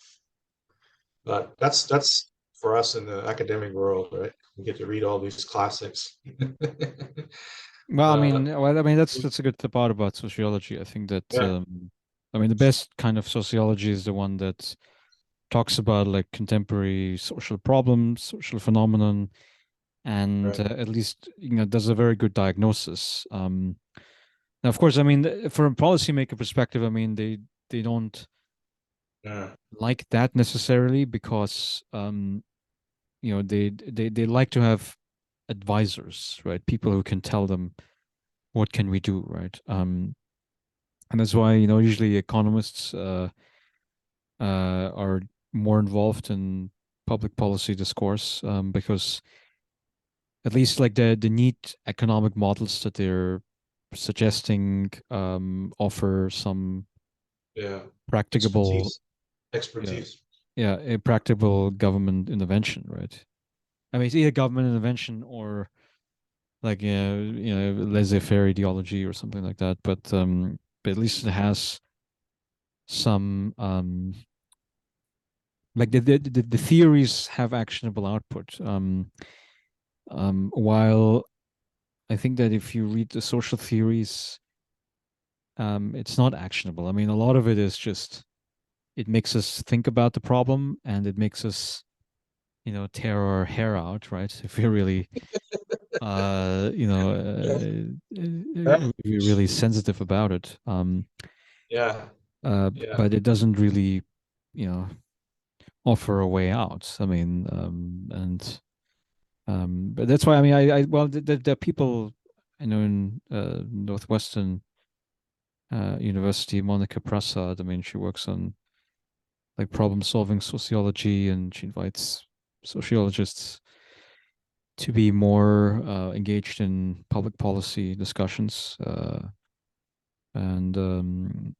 But that's for us in the academic world, right? We get to read all these classics. well, uh, I mean that's a good part about sociology. I think that yeah, I mean the best kind of sociology is the one that talks about like contemporary social problems, social phenomenon, and right. at least does a very good diagnosis. Now, of course, I mean, from a policymaker perspective, I mean, they don't Yeah, like that necessarily because they like to have advisors, right? People who can tell them what can we do, right? And that's why usually economists are more involved in public policy discourse because at least like the neat economic models that they're suggesting offer some yeah. practicable Expertise, yeah expertise. yeah a practical government intervention, right? I mean, it's either government intervention or like laissez-faire ideology or something like that, but at least it has some like the theories have actionable output, while I think that if you read the social theories, it's not actionable. I mean, a lot of it is just it makes us think about the problem and it makes us, tear our hair out, right? If we're really, Yeah, yeah, we're really sensitive about it. yeah, yeah. But it doesn't really, you know, offer a way out. I mean, but that's why I mean, well, there are people I know in Northwestern University, Monica Prasad. I mean, she works on like problem solving sociology, and she invites sociologists to be more engaged in public policy discussions. And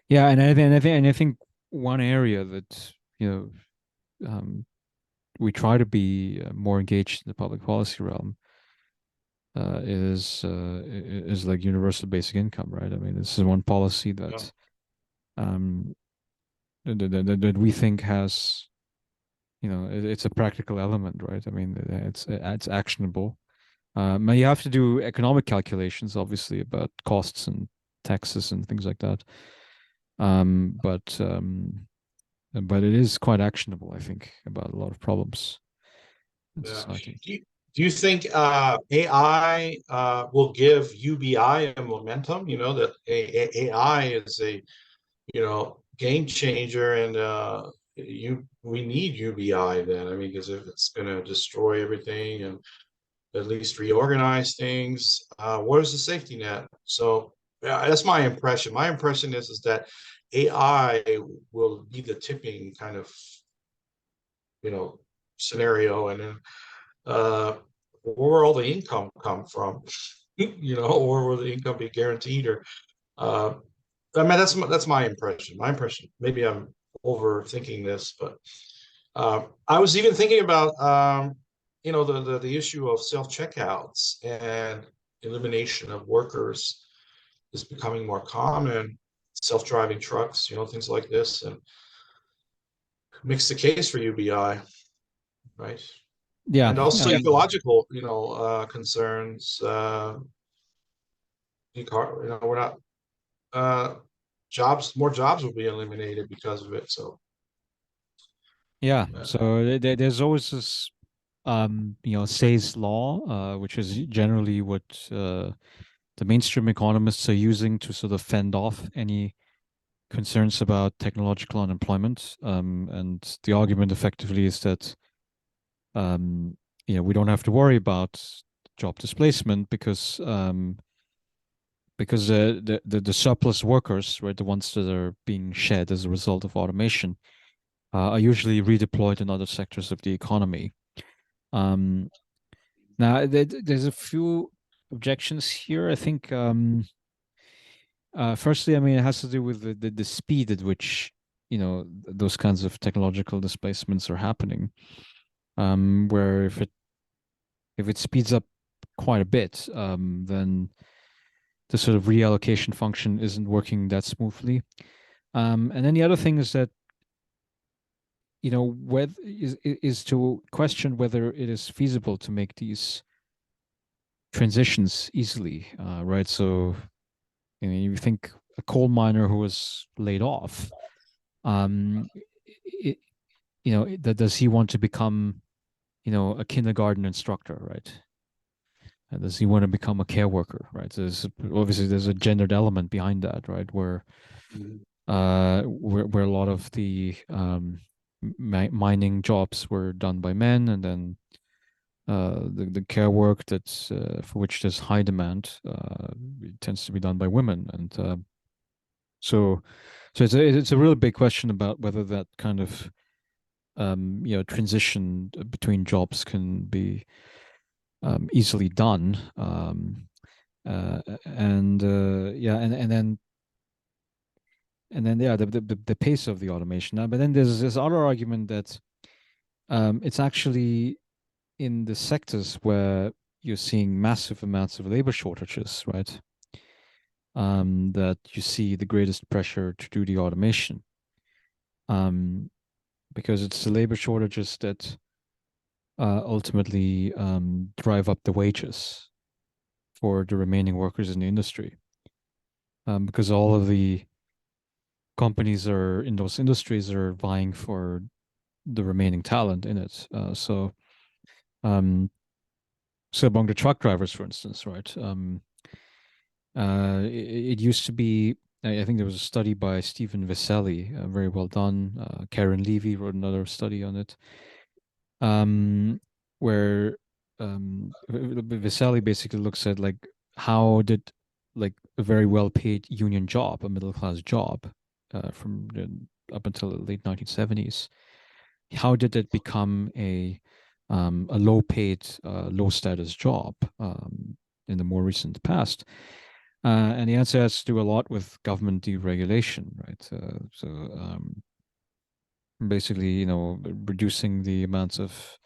yeah, and I think one area that um, we try to be more engaged in the public policy realm is like universal basic income, right? I mean, this is one policy Yeah. um, that we think has it's a practical element, right? I mean, it's actionable. Now you have to do economic calculations, obviously, about costs and taxes and things like that. But but it is quite actionable, I think, about a lot of problems in Yeah. society. Do you think AI will give UBI a momentum? You know that AI is a game changer, and we need UBI then. I mean, because if it's going to destroy everything and at least reorganize things, where's the safety net? So yeah, that's my impression. My impression is that AI will be the tipping kind of scenario, and then where all the income come from, or will the income be guaranteed, or uh, I mean that's my impression. My impression. Maybe I'm overthinking this, but I was even thinking about the issue of self checkouts and elimination of workers is becoming more common. Self driving trucks, things like this, and makes the case for UBI, right? Yeah, And also ecological, concerns. We're not uh, more jobs will be eliminated because of it. So, yeah. uh, So there's always this, Say's law, which is generally what the mainstream economists are using to sort of fend off any concerns about technological unemployment. And the argument effectively is that, um, we don't have to worry about job displacement because the surplus workers, right, the ones that are being shed as a result of automation, are usually redeployed in other sectors of the economy. Um, Now, there's a few objections here. I think, firstly, I mean, it has to do with the speed at which, those kinds of technological displacements are happening. Where if it speeds up quite a bit, then the sort of reallocation function isn't working that smoothly. And then the other thing is that, whether is to question whether it is feasible to make these transitions easily, right? So, you think a coal miner who was laid off, um, it, does he want to become, a kindergarten instructor, right? Does he want to become a care worker, right? There's a gendered element behind that, right? Where a lot of the mining jobs were done by men, and then the care work that's for which there's high demand it tends to be done by women, and so it's a really big question about whether that kind of transition between jobs can be easily done, and yeah, and then yeah, the pace of the automation. But then there's this other argument that it's actually in the sectors where you're seeing massive amounts of labor shortages, right? That you see the greatest pressure to do the automation, um, because it's the labor shortages that ultimately drive up the wages for the remaining workers in the industry. Because all of the companies are in those industries are vying for the remaining talent in it. Um, so among the truck drivers, for instance, right? It used to be. I think there was a study by Stephen Visselli, very well done. Karen Levy wrote another study on it, where Visali basically looks at like how did like a very well paid union job, a middle class job, up until the late 1970s, how did it become a low paid, low status job in the more recent past? And the answer has to do a lot with government deregulation, right? Basically, reducing the amounts of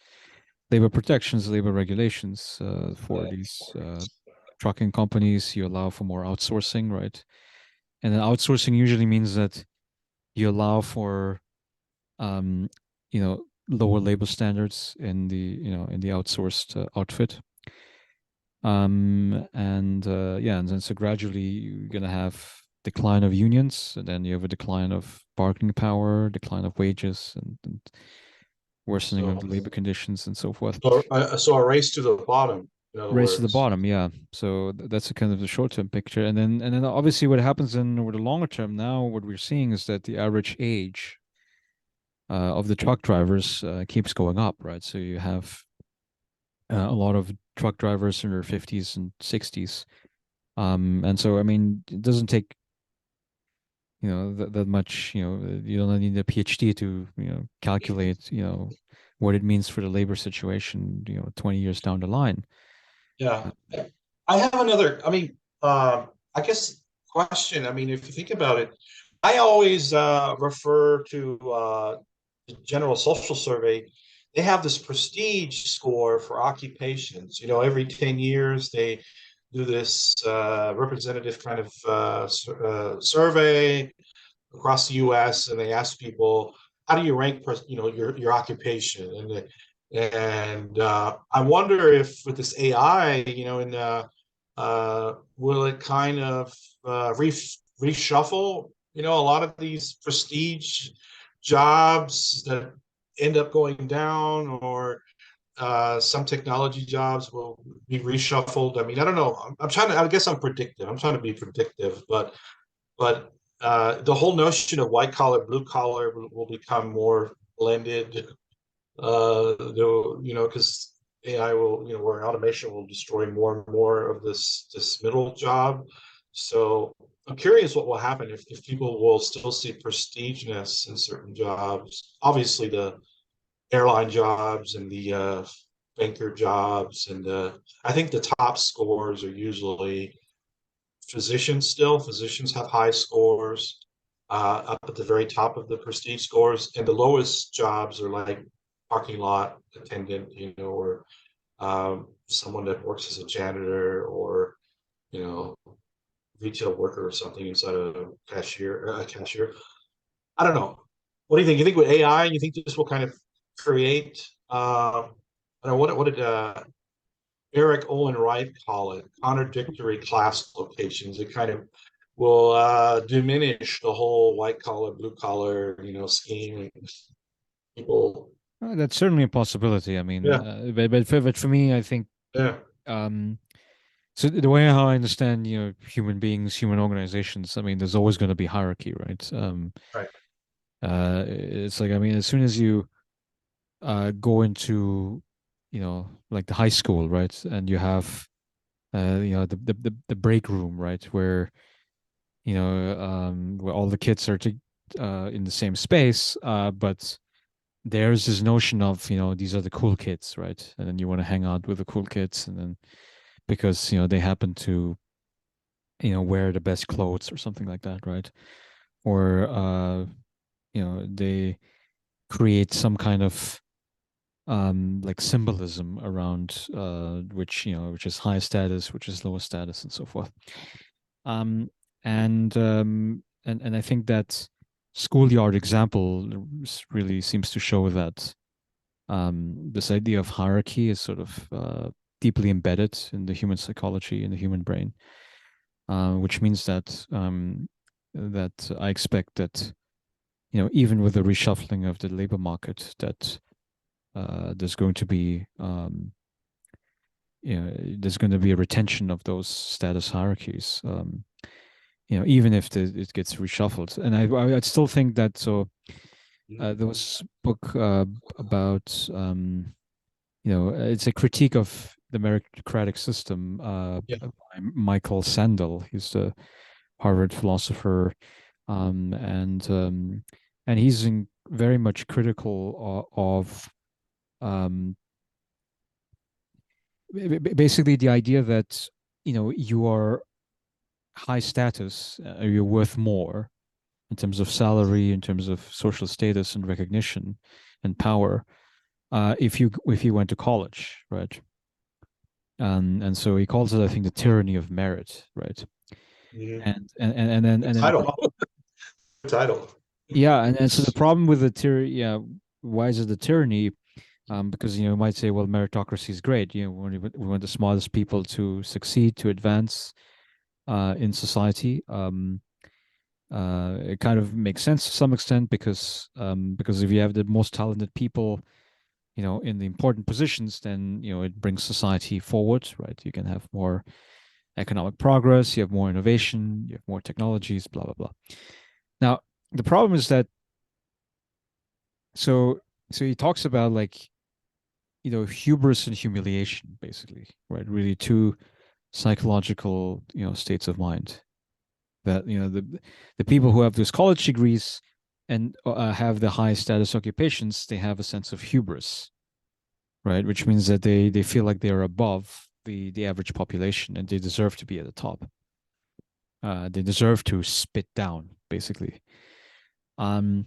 labor protections, labor regulations for these trucking companies. You allow for more outsourcing, right? And then outsourcing usually means that you allow for, um, lower labor standards in the outsourced outfit. And yeah, and then so gradually you're gonna have decline of unions, and then you have a decline of bargaining power, decline of wages, and worsening of So, the labor conditions and so forth. so a race to the bottom, in other Race to the words. bottom, yeah. So that's a kind of the short-term picture, and then obviously what happens in over the longer term now, what we're seeing is that the average age of the truck drivers keeps going up, right? So you have a lot of truck drivers in their 50s and 60s. And so, I mean, it doesn't take, that much, you don't need a PhD to, calculate, what it means for the labor situation, 20 years down the line. Yeah. I have another, I guess question. I mean, if you think about it, I always refer to the General Social Survey. They have this prestige score for occupations. Every 10 years they do this representative kind of survey across the U.S. and they ask people, how do you rank, your occupation? And I wonder if with this AI, will it kind of reshuffle, a lot of these prestige jobs that end up going down, or some technology jobs will be reshuffled. I mean, I don't know. I'm trying to. I guess I'm predictive. I'm trying to be predictive, but the whole notion of white collar, blue collar will become more blended. Because AI will, where automation will destroy more and more of this middle job. So I'm curious what will happen if people will still see prestigeness in certain jobs. Obviously, the airline jobs and the banker jobs, and I think the top scores are usually physicians still. Physicians have high scores up at the very top of the prestige scores, and the lowest jobs are like parking lot attendant, or someone that works as a janitor, or you know, retail worker or something inside a cashier. I don't know. What do you think? You think with AI, you think this will kind of create? I don't know what did Eric Olin Wright call it? Contradictory class locations. It kind of will diminish the whole white collar, blue collar, scheme. People, That's certainly a possibility. I mean, yeah, but for me, I think, yeah, um, so the way how I understand, human beings, human organizations, I mean, there's always going to be hierarchy, right? right, It's like, I mean, as soon as you go into, like the high school, right, and you have, the break room, right, where all the kids are in the same space, but there's this notion of, these are the cool kids, right, and then you want to hang out with the cool kids, and then because they happen to wear the best clothes or something like that, right, or they create some kind of like symbolism around which is high status, which is lower status, and so forth. um and I think that schoolyard example really seems to show that this idea of hierarchy is sort of deeply embedded in the human psychology, in the human brain, which means that I expect that, even with the reshuffling of the labor market, that there's going to be there's going to be a retention of those status hierarchies, even if it gets reshuffled. And I'd still think that. So there was a book about it's a critique of the meritocratic system yeah, by Michael Sandel. He's the Harvard philosopher, and he's very much critical of um, basically the idea that you are high status, you're worth more in terms of salary, in terms of social status and recognition and power, if you went to college, right? And so he calls it, I think, the tyranny of merit, right? mhm. And then the Title, problem, title. yeah, and so the problem with the tyranny, yeah, why is it the tyranny? Because you might say, well, meritocracy is great. We want the smartest people to succeed, to advance in society. It kind of makes sense to some extent because if you have the most talented people, in the important positions, then it brings society forward, right? You can have more economic progress, you have more innovation, you have more technologies, blah blah blah. Now, the problem is that so so he talks about like hubris and humiliation, basically, right? Really two psychological states of mind that the people who have those college degrees and have the high status occupations, they have a sense of hubris, right? Which means that they feel like they're above the average population and they deserve to be at the top. They deserve to spit down, basically. Um,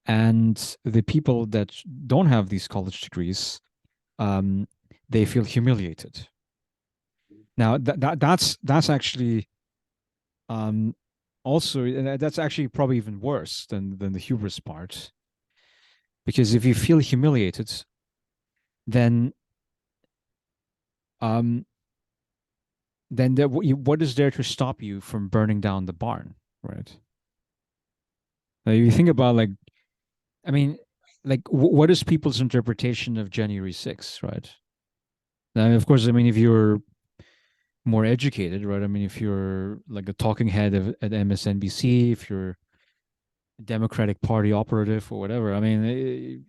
and the people that don't have these college degrees, um, they feel humiliated. Now that's actually um, also that's actually probably even worse than the hubris part, because if you feel humiliated, then um, what is there to stop you from burning down the barn, right? Now, if you think about like, I mean, like what is people's interpretation of January 6th, right? Now, of course, I mean, if you're more educated, right? I mean, if you're like a talking head at MSNBC, if you're a Democratic Party operative or whatever, I mean,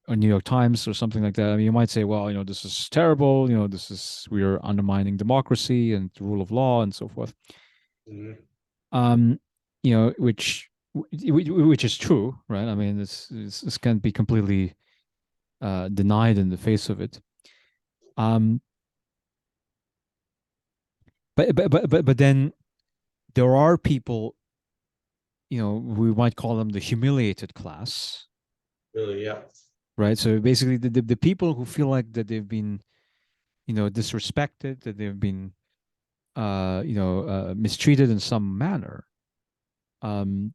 or New York Times or something like that, I mean, you might say, well, this is terrible. We are undermining democracy and the rule of law and so forth. Mhm. Um, which is true, right? I mean, this can't be completely denied in the face of it. Um, but then there are people, we might call them the humiliated class, Really, yeah. right? So basically, the people who feel like that they've been, disrespected, that they've been, mistreated in some manner. Um,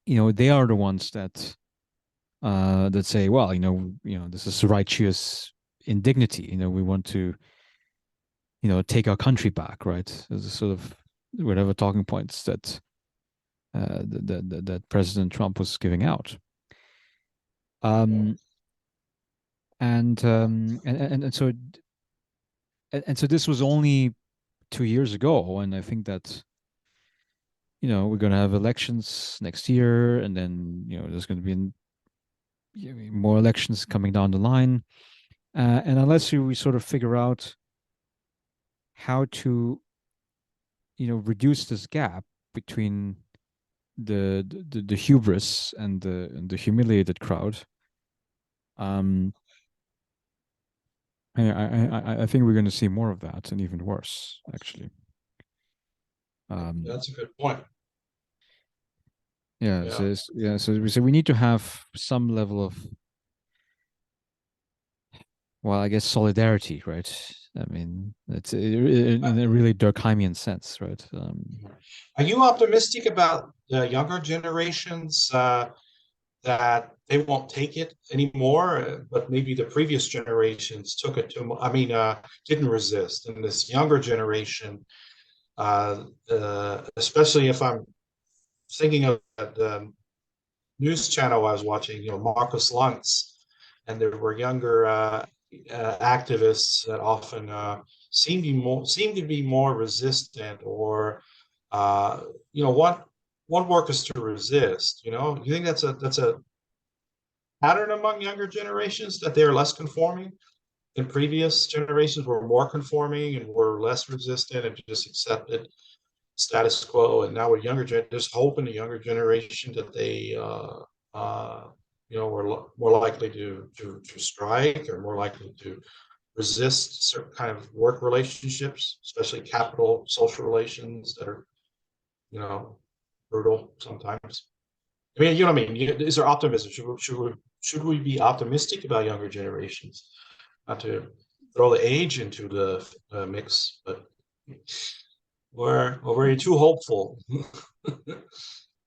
they are the ones that say, well, this is righteous indignity. We want to, take our country back, right? As a sort of whatever talking points that President Trump was giving out. Yeah. Um, and so this was only 2 years ago, and I think that we're going to have elections next year, and then there's going to be more elections coming down the line, and unless we sort of figure out how to reduce this gap between the hubris and the humiliated crowd, um, I think we're going to see more of that and even worse, actually. Um, That's a good point. yeah, Yeah. so we need to have some level of, well, I guess solidarity, right? I mean, it's in a really Durkheimian sense, right? Are you optimistic about the younger generations that they won't take it anymore, but maybe the previous generations took it too much? I mean, didn't resist, and this younger generation, especially if I'm thinking of the news channel I was watching, Marcus Lantz, and there were younger activists that often seem to be more resistant, or uh, want workers to resist. You think that's a pattern among younger generations, that they're less conforming, than previous generations were more conforming and were less resistant and just accepted status quo, and now with there's hope in the younger generation that they were more likely to strike, or more likely to resist certain kind of work relationships, especially capital social relations that are you know brutal sometimes. I mean, what I mean. Is there optimism? Should we be optimistic about younger generations? Not to throw the age into the mix, but we're too hopeful. I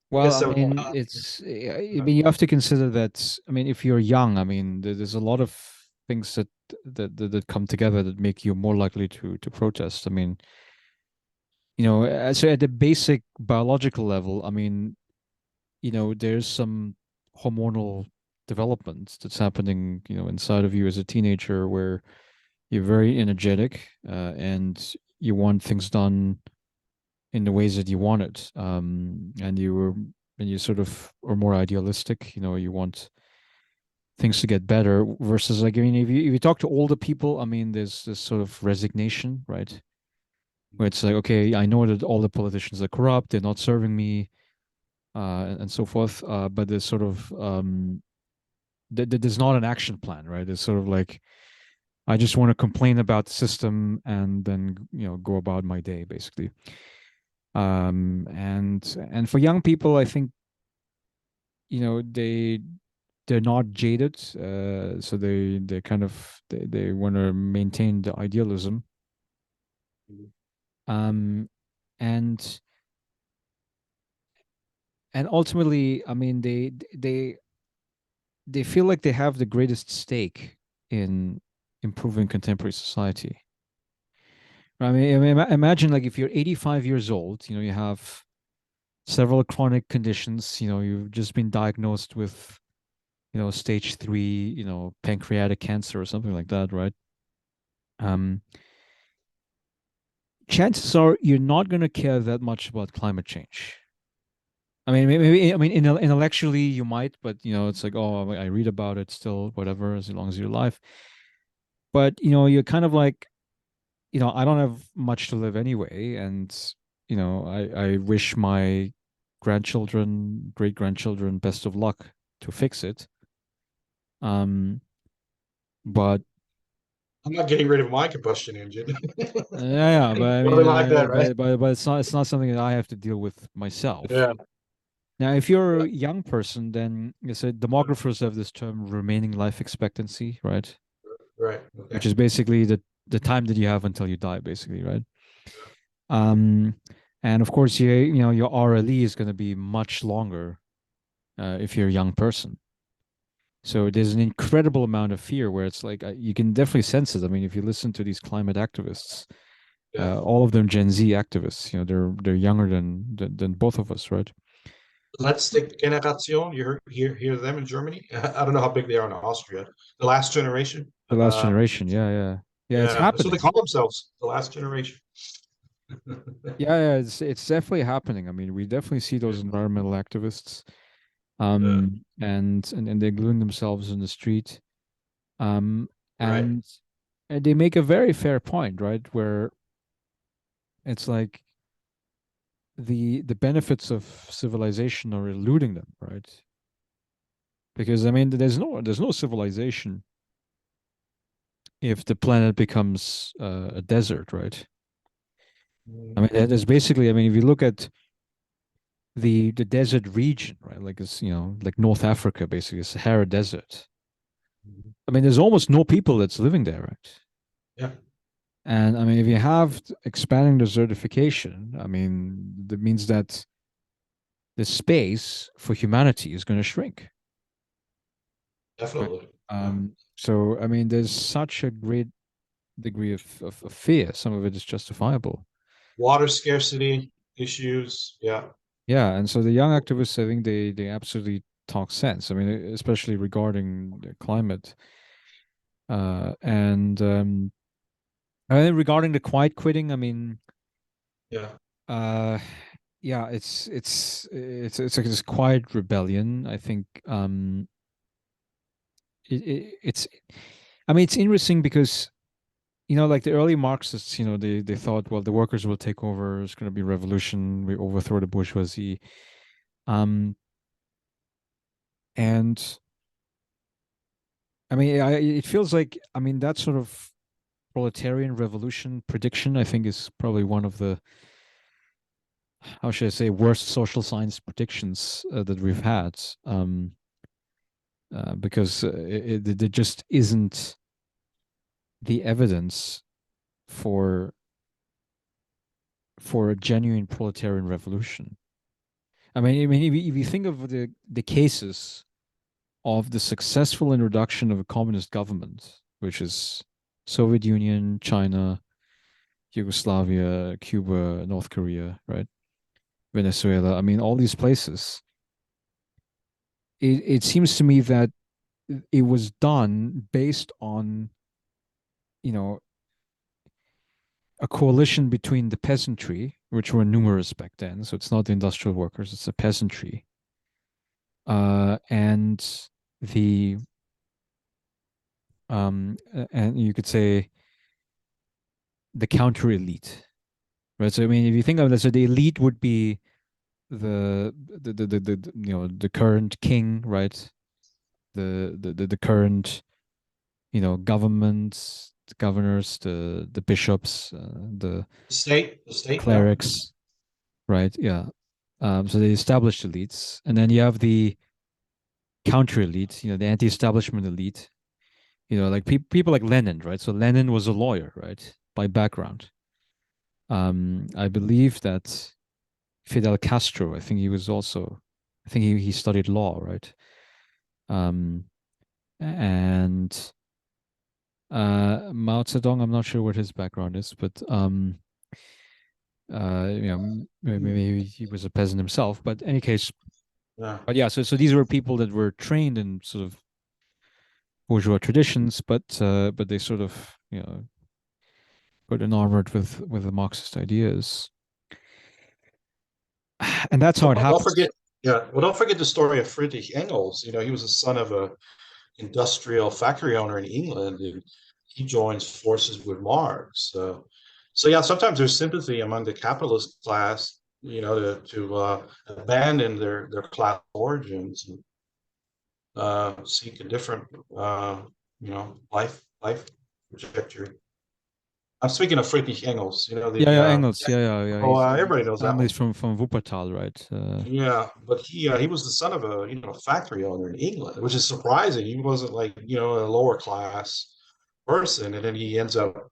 Well, guess I that would. mean, I mean, you have to consider that. I mean, if you're young, I mean, there's a lot of things that come together that make you more likely to protest. I mean, So at the basic biological level, I mean, there's some hormonal development that's happening, inside of you as a teenager where you're very energetic, and you want things done in the ways that you want it. And you sort of are more idealistic, you want things to get better versus like, I mean, if you talk to older people, I mean, there's this sort of resignation, right? Where it's like, okay, I know that all the politicians are corrupt, they're not serving me, and so forth. But there's sort of there's not an action plan, right? It's sort of like I just want to complain about the system and then go about my day, basically. And for young people, I think they're not jaded, so they kind of they want to maintain the idealism, um, and and ultimately, I mean, they feel like they have the greatest stake in improving contemporary society. I mean, imagine like if you're 85 years old, you have several chronic conditions, you've just been diagnosed with, stage 3, pancreatic cancer or something like that, right? Um, Chances are you're not going to care that much about climate change. I mean, maybe, I mean, intellectually you might, but it's like, oh, I read about it still, whatever, as long as you're alive. But you're kind of like, I don't have much to live anyway, and I wish my grandchildren, great grandchildren, best of luck to fix it. Um, but I'm not getting rid of my combustion engine. yeah, yeah, but I mean, Something like that, right? but it's not something that I have to deal with myself. Yeah, Now, if you're a young person, then you said demographers have this term remaining life expectancy, right? right. Which Okay. is basically the time that you have until you die, basically, right? Um, and of course, your RLE is going to be much longer, if you're a young person. So there's an incredible amount of fear where it's like, you can definitely sense it. I mean, if you listen to these climate activists, Yeah. all of them Gen Z activists, they're younger than both of us, right? Let's take Generation. You hear them in Germany? I don't know how big they are in Austria. The last generation. The last generation, yeah, yeah, yeah. It's Yeah, that's what they happening. call themselves, the last generation. Yeah, yeah, it's definitely happening. I mean, we definitely see those environmental activists, Yeah, and they're gluing themselves in the street, um, right. and and they make a very fair point, right? Where it's like the benefits of civilization are eluding them, right? Because I mean, there's no civilization if the planet becomes a desert, right? I Mhm. mean, there's basically, I mean, if you look at the desert region, right? Like it's, like North Africa, basically, Sahara Desert. I mean, there's almost no people that's living there, right? Yeah, And I mean, if you have expanding desertification, I mean, that means that the space for humanity is going to shrink, right? definitely. Yeah. So I mean, there's such a great degree of fear. Some of it is justifiable. Water scarcity issues. Yeah, Yeah, and so the young activists, I think they absolutely talk sense. I mean, especially regarding the climate, and regarding the quiet quitting, I mean, yeah. uh, yeah, it's like this quiet rebellion. I think, it's, I mean, it's interesting because like the early Marxists, they thought, well, the workers will take over. It's going to be revolution. We overthrow the bourgeoisie. Um, and I mean, it feels like, I mean, that sort of proletarian revolution prediction, I think, is probably one of the, how should I say, worst social science predictions that we've had. Because there just isn't the evidence for a genuine proletarian revolution. I mean, if you think of the cases of the successful introduction of a communist government, which is Soviet Union, China, Yugoslavia, Cuba, North Korea, right? Venezuela. I mean, all these places. It seems to me that it was done based on, you know, a coalition between the peasantry, which were numerous back then. So it's not the industrial workers; it's the peasantry, and the and you could say the counter elite, right? So I mean, if you think of it, so the elite would be the current king, right? The current governments, the governors, the bishops, The the state, yeah. clerics, right? Yeah. So the established elites, and then you have the counter elite, the anti-establishment elite. Like people like Lenin, right? So Lenin was a lawyer, right, by background. I believe that Fidel Castro, I think he studied law, right? Um, and Mao Zedong, I'm not sure what his background is, but maybe he was a peasant himself. But in any case, Yeah. but yeah, so these were people that were trained in sort of bourgeois traditions, but they sort of got enamored with the Marxist ideas, and that's how it Well, don't happens. forget, yeah. Well, don't forget the story of Friedrich Engels. He was the son of a industrial factory owner in England, and he joins forces with Marx. So yeah, sometimes there's sympathy among the capitalist class, to abandon their class origins and seek a different, life trajectory. I'm speaking of Friedrich Engels. Yeah, yeah, Engels. Yeah, yeah, yeah. Everybody His knows that family's one. from Wuppertal, right? Yeah, but he was the son of a factory owner in England, which is surprising. He wasn't like a lower class person, and then he ends up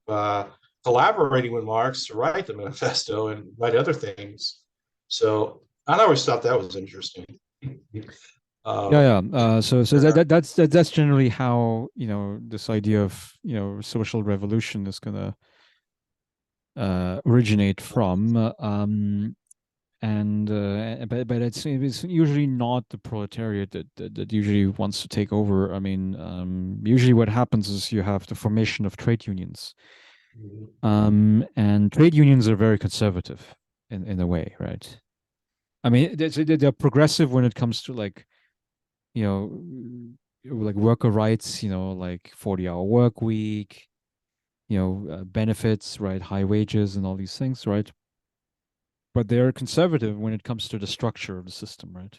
collaborating with Marx to write the manifesto and write other things. So I always thought that was interesting. Um, Yeah, yeah. So that's generally how this idea of social revolution is gonna originate from. And but it's usually not the proletariat that usually wants to take over. I mean, usually what happens is you have the formation of trade unions, and trade unions are very conservative in a way, right? I mean, they're progressive when it comes to you like worker rights, like 40-hour work week, benefits, right, high wages, and all these things, right? But they're conservative when it comes to the structure of the system, right?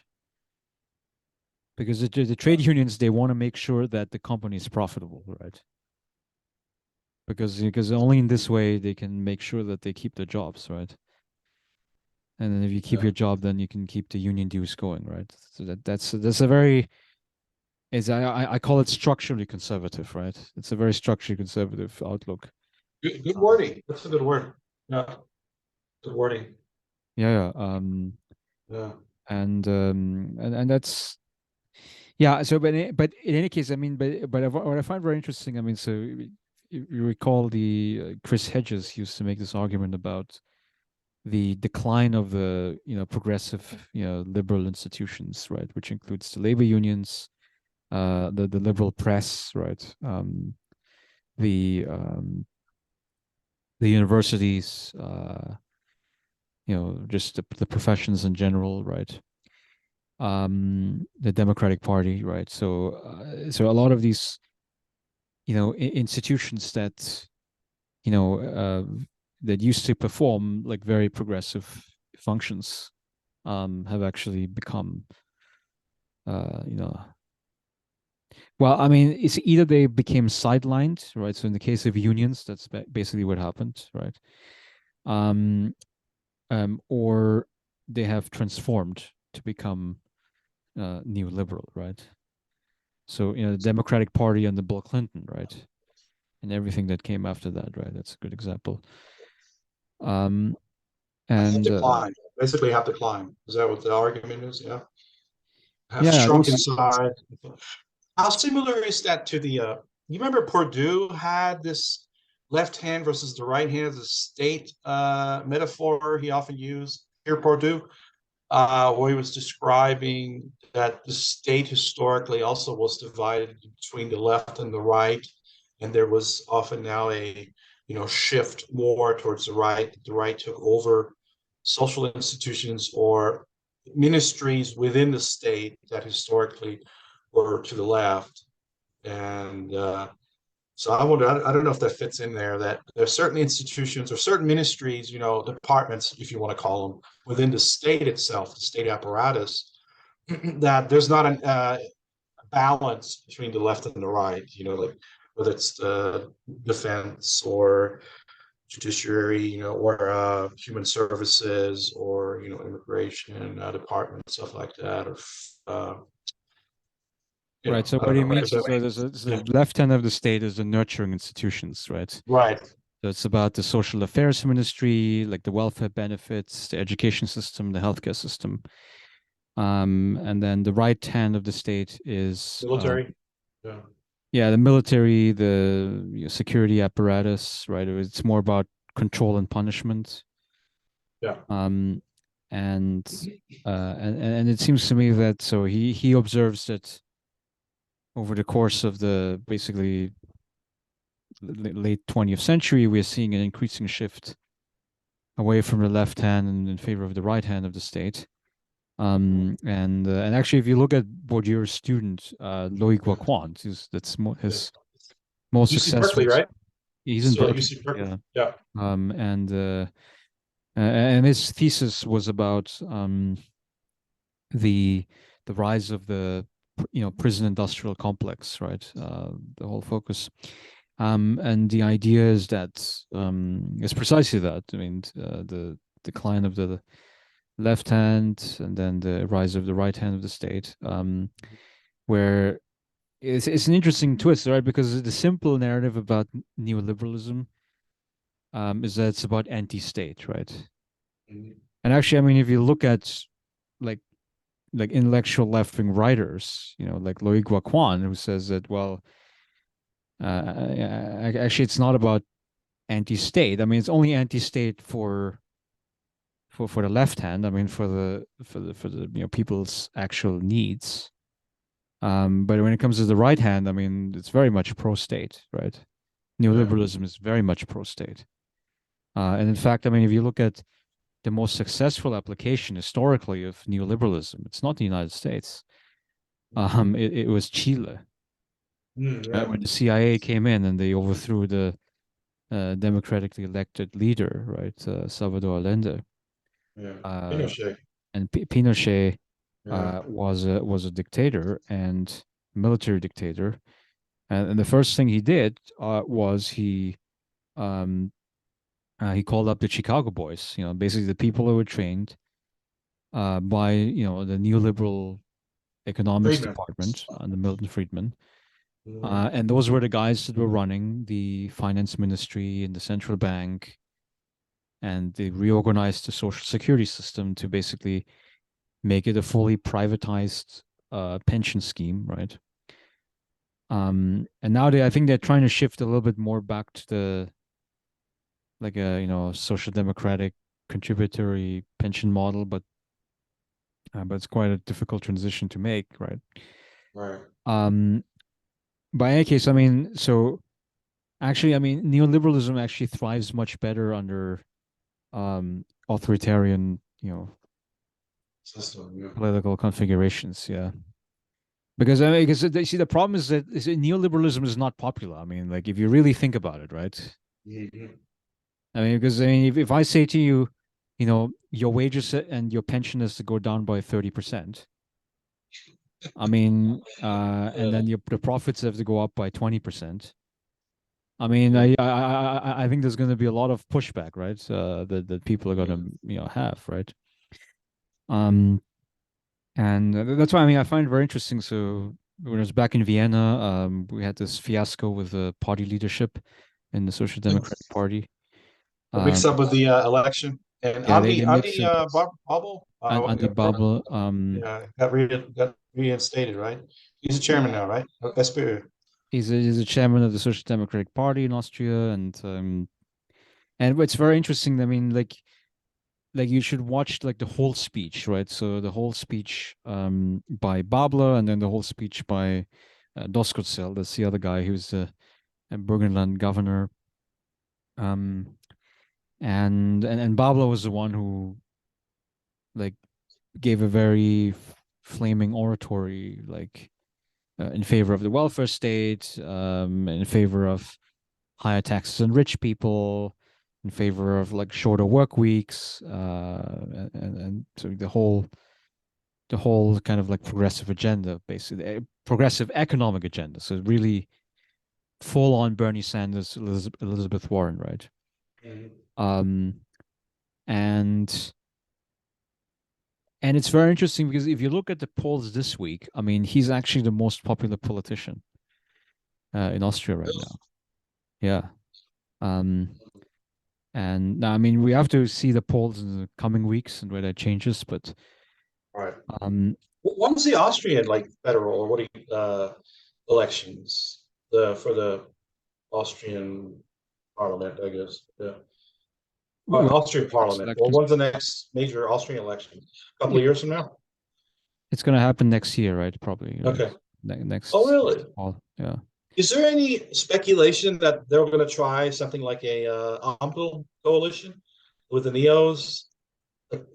Because the trade unions, they want to make sure that the company is profitable, right? Because only in this way they can make sure that they keep their jobs, right? And then if you keep yeah. your job, then you can keep the union dues going, right? So that's a very is I call it structurally conservative, right? It's a very structurally conservative outlook. Good Um, wording. That's a good word. Yeah, good wording. yeah, yeah. Yeah. And that's yeah. So, but in any case, I mean, but what I find very interesting, I mean, so you recall the Chris Hedges used to make this argument about the decline of the progressive liberal institutions, right, which includes the labor unions, the liberal press, right, the um, the universities, just the professions in general, right? The Democratic Party, right? So a lot of these, institutions that you know uh, that used to perform like very progressive functions, have actually become, uh, you know, well, I mean, it's either they became sidelined, right? So in the case of unions, that's basically what happened, right? Um, or they have transformed to become neoliberal, right? So the Democratic Party under Bill Clinton, right, and everything that came after that, right? That's a good example. Um, Have and to climb. Basically, have to climb. Is that what the argument is? Yeah. Have yeah, shrunk those inside. How similar is that to the? You remember Purdue had this left hand versus the right hand as a state metaphor he often used, Pierre Bourdieu, where he was describing that the state historically also was divided between the left and the right, and there was often now a shift more towards the right. The right took over social institutions or ministries within the state that historically were to the left, and so I wonder, I don't know if that fits in there, that there are certain institutions or certain ministries, departments, if you want to call them, within the state itself, the state apparatus, that there's not a balance between the left and the right, like whether it's the defense or judiciary, or human services or, immigration department, stuff like that, or uh, Right. So I what don't he know, right? means So, is, so there's yeah, the left hand of the state is the nurturing institutions, right? right. So it's about the social affairs ministry, like the welfare benefits, the education system, the healthcare system. And then the right hand of the state is, Military. Yeah. yeah, the military, the security apparatus, right? It's more about control and punishment. Yeah. Um, and it seems to me that so he observes that over the course of the basically late 20th century, we're seeing an increasing shift away from the left hand and in favor of the right hand of the state. And actually, if you look at Bourdieu's student, Loic Yeah. Wacquant, that's Yeah. his most UC successful. Berkeley, right? He's in Still at Berkeley, UC Berkeley. yeah. Yeah. Um, and uh, and his thesis was about the the rise of the prison industrial complex, right? The whole focus. And the idea is that it's precisely that. I mean, the decline of the left hand and then the rise of the right hand of the state, where it's an interesting twist, right? Because the simple narrative about neoliberalism is that it's about anti-state, right? Mhm. And actually, I mean, if you look at like intellectual left-wing writers, like Loic Wacquant, who says that, well, actually, it's not about anti-state. I mean, it's only anti-state for the left hand. I mean, for the people's actual needs. But when it comes to the right hand, I mean, it's very much pro-state, right? Yeah. Neoliberalism is very much pro-state. And in fact, I mean, if you look at the most successful application historically of neoliberalism, it's not the United States. It was Chile, Yeah. when the CIA came in and they overthrew the democratically elected leader, right, Salvador Allende. Yeah. Uh, Pinochet. and Pinochet Yeah. was a dictator and military dictator, and the first thing he did was um, he called up the Chicago Boys, basically the people who were trained by the neoliberal economics Friedman. department under Milton Friedman. Mhm. And those were the guys that were running the finance ministry and the central bank, and they reorganized the social security system to basically make it a fully privatized pension scheme, right? And now I think they're trying to shift a little bit more back to the like a social democratic contributory pension model, but it's quite a difficult transition to make, right? Right. Um, by any case, I mean, so actually, I mean, neoliberalism actually thrives much better under authoritarian, System. Yeah. political configurations. Yeah. Because I mean, because see, the problem is that neoliberalism is not popular. I mean, like if you really think about it, right? Mhm. I mean, because I mean, if I say to you, your wages and your pension is to go down by 30%. I mean, and Yeah. then the profits have to go up by 20%. I mean, Yeah. I think there's going to be a lot of pushback, right? That people are going to have, right? Um, and that's why I mean I find it very interesting. So when I was back in Vienna, we had this fiasco with the party leadership in the Social Democratic Party. The mix Um, up with the election and yeah, they mix Andy up Bubble, Andy Babel. yeah, got reinstated, right? He's the chairman now, right? SPU. He's a chairman of the Social Democratic Party in Austria, and it's very interesting. I mean, like you should watch like the whole speech, right? So the whole speech by Babler, and then the whole speech by Doskozil. That's the other guy who's a Burgenland governor. Um, and Babler was the one who like gave a very flaming oratory, like in favor of the welfare state, in favor of higher taxes on rich people, in favor of like shorter work weeks, and so the whole kind of like progressive agenda, basically progressive economic agenda. So really full on Bernie Sanders, Elizabeth Warren, right? Mhm. Um, and and it's very interesting because if you look at the polls this week, I mean, he's actually the most popular politician in Austria right now. Yeah. Um, and now, I mean, we have to see the polls in the coming weeks and where that changes. But All right. um, When's the Austrian like federal or what do you elections for the Austrian parliament, I guess. Yeah. Austrian next parliament. Well, elections, when's the next major Austrian election? A couple it, of years from now? it's going to happen next year, right? Probably, right? Okay. Oh, Next really? fall. Yeah. Is there any speculation that they're going to try something like a Ampel coalition with the Neos?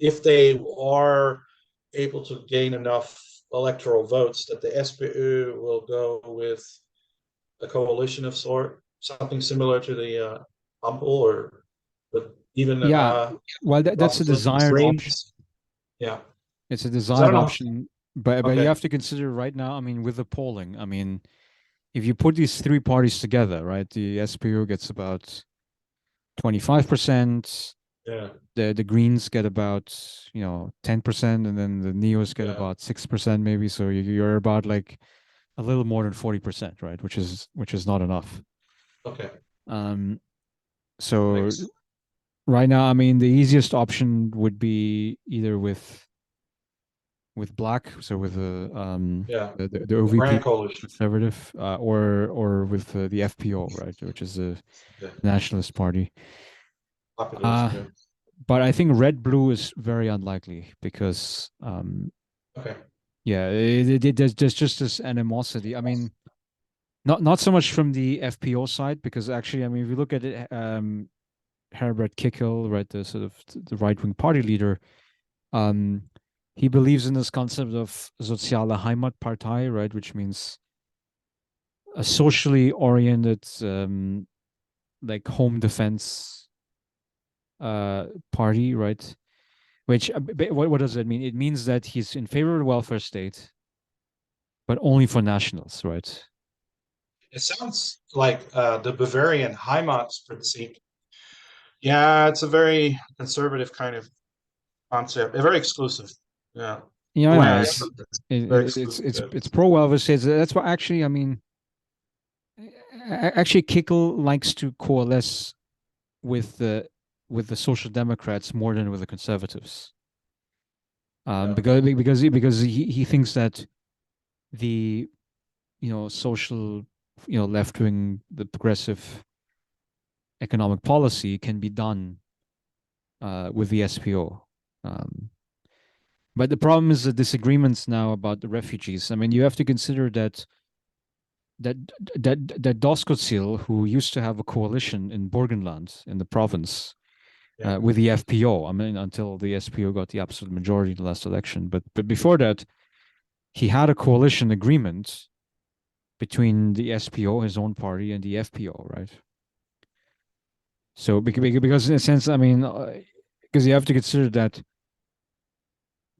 If they are able to gain enough electoral votes that the SPÖ will go with a coalition of sort, something similar to the Ampel or but even Yeah. Well, that's a Brussels and desired option. Greens. Yeah. It's a 'Cause I desired don't know. option, but you Okay. have to consider right now. I mean, with the polling, I mean, if you put these three parties together, right, the SPU gets about 25%. Yeah. The Greens get about 10%, and then the Neos get Yeah. about 6% maybe. So you're about like a little more than 40%, right? Which is not enough. Okay. Um, so Thanks. right now, I mean, the easiest option would be either with Black, so with Yeah. the The OVP Grand Coalition. conservative, or with the FPO, right, which is the Yeah. nationalist party. Populist. Uh, Yeah. but I think red blue is very unlikely because Okay. yeah, there's just this animosity. I mean, not so much from the FPO side because actually, I mean, if you look at it, Herbert Kickel, right, the sort of the right wing party leader, um, he believes in this concept of soziale Heimatpartei, right, which means a socially oriented, like home defense party, right? Which what does that mean? It means that he's in favor of the welfare state, but only for nationals, right? It sounds like the Bavarian Heimatsprinzip. Yeah, it's a very conservative kind of concept. Very exclusive. Yeah. Yeah, I know Bland. Very exclusive. Yeah. it's pro welfare states. That's why actually, I mean, actually, Kickel likes to coalesce with the Social Democrats more than with the conservatives. Yeah. Because he thinks that the social left wing, the progressive economic policy can be done with the SPO. Um, but the problem is the disagreements now about the refugees. I mean, you have to consider that that Doskozil, who used to have a coalition in Burgenland in the province Yeah. with the FPO. I mean, until the SPO got the absolute majority in the last election. But before that, he had a coalition agreement between the SPO, his own party, and the FPO, right? So because in a sense, I mean, because you have to consider that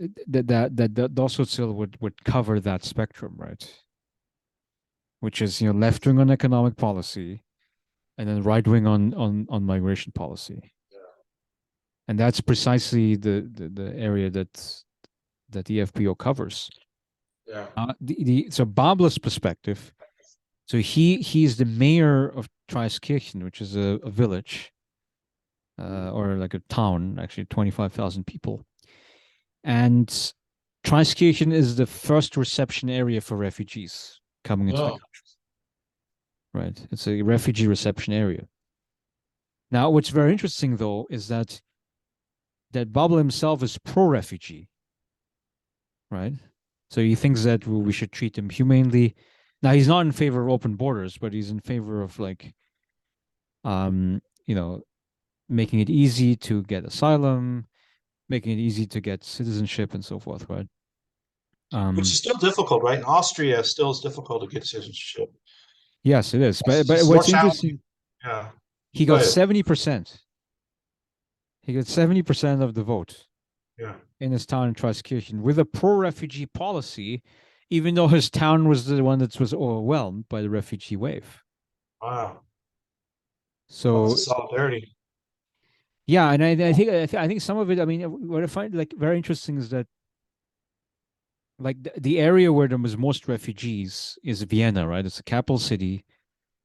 Doskozil would cover that spectrum, right? Which is left wing on economic policy, and then right wing on migration policy, and that's precisely the area that the FPO covers. Yeah. So Babler's perspective. So he's the mayor of Traiskirchen, which is a village or like a town, actually 25,000 people, and Traiskirchen is the first reception area for refugees coming into the Oh, country. right? It's a refugee reception area. Now, what's very interesting though is that Buble himself is pro-refugee, right? So he thinks that we should treat them humanely. Now he's not in favor of open borders, but he's in favor of like, you know, making it easy to get asylum, making it easy to get citizenship and so forth, right? Which is still difficult, right? In Austria, still is difficult to get citizenship. Yes, it is. But It's more what's challenging. interesting, Yeah. he Go got ahead. 70%. He got 70% of the vote Yeah. in his town in Triskelion with a pro-refugee policy, even though his town was the one that was overwhelmed by the refugee wave. Wow. Lots of So solidarity. yeah, and I think some of it. I mean, what I find like very interesting is that like the area where there was most refugees is Vienna, right? It's the capital city.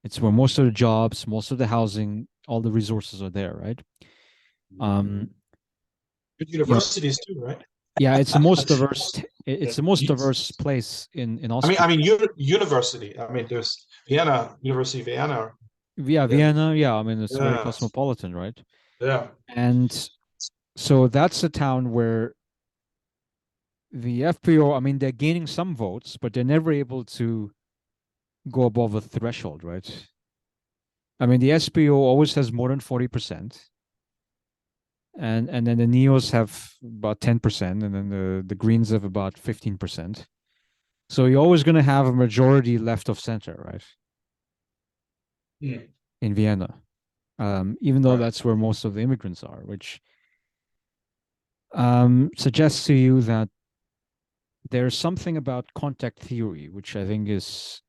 It's where most of the jobs, most of the housing, all the resources are there, right? Um, Good you know, universities too, right? yeah, it's the most diverse. Yeah. It's the most diverse place in I Austria. mean, university. I mean, there's Vienna, University of Vienna. Yeah, Yeah. Vienna. Yeah, I mean it's very Yes. cosmopolitan, right? Yeah. And so that's a town where the FPO. I mean, they're gaining some votes, but they're never able to go above a threshold, right? I mean, the SPO always has more than 40%, and then the Neos have about 10%, and then the Greens have about 15%. So you're always going to have a majority left of center, right? Hmm. In Vienna, even though Right. that's where most of the immigrants are, which suggests to you that there's something about contact theory, which I think Oh is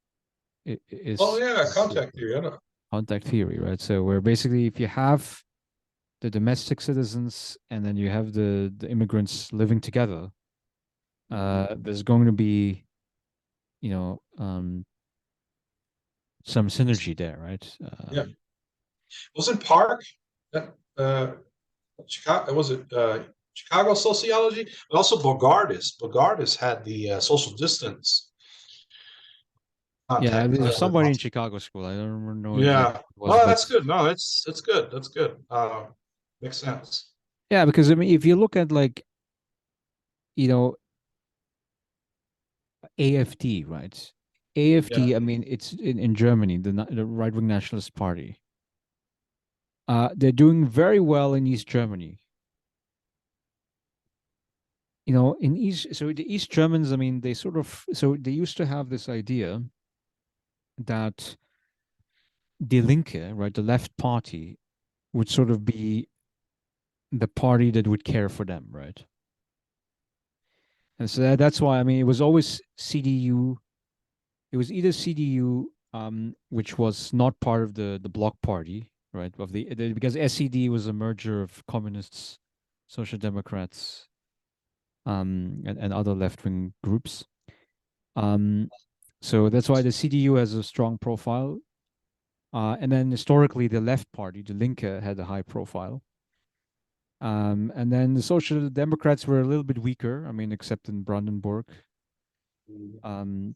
yeah, contact theory. I know. contact theory, right? So where basically if you have the domestic citizens and then you have the immigrants living together, there's going to be you know some synergy there, right? Yeah. Wasn't Park that Chicago? Was it Chicago sociology? But also Bogardus. Bogardus had the social distance Yeah, contact. there's somebody in Chicago school. I don't know exactly Yeah. who it was, Oh, but that's good. No, that's good. That's good. Makes sense. yeah, because I mean, if you look at like you know AFD, right? Yeah. AFD, I mean, it's in Germany, the right wing nationalist party. They're doing very well in East Germany. In East, so the East Germans, I mean, they used to have this idea that Die Linke, right, the left party, would sort of be the party that would care for them, right? And so that's why, I mean, it was always CDU. It was either CDU, which was not part of the Bloc Party, right? Because SED was a merger of communists, social democrats, and other left wing groups. Um, so that's why the CDU has a strong profile. And then historically, the left party, the Linke, had a high profile. And then the Social Democrats were a little bit weaker. I mean, except in Brandenburg. Um,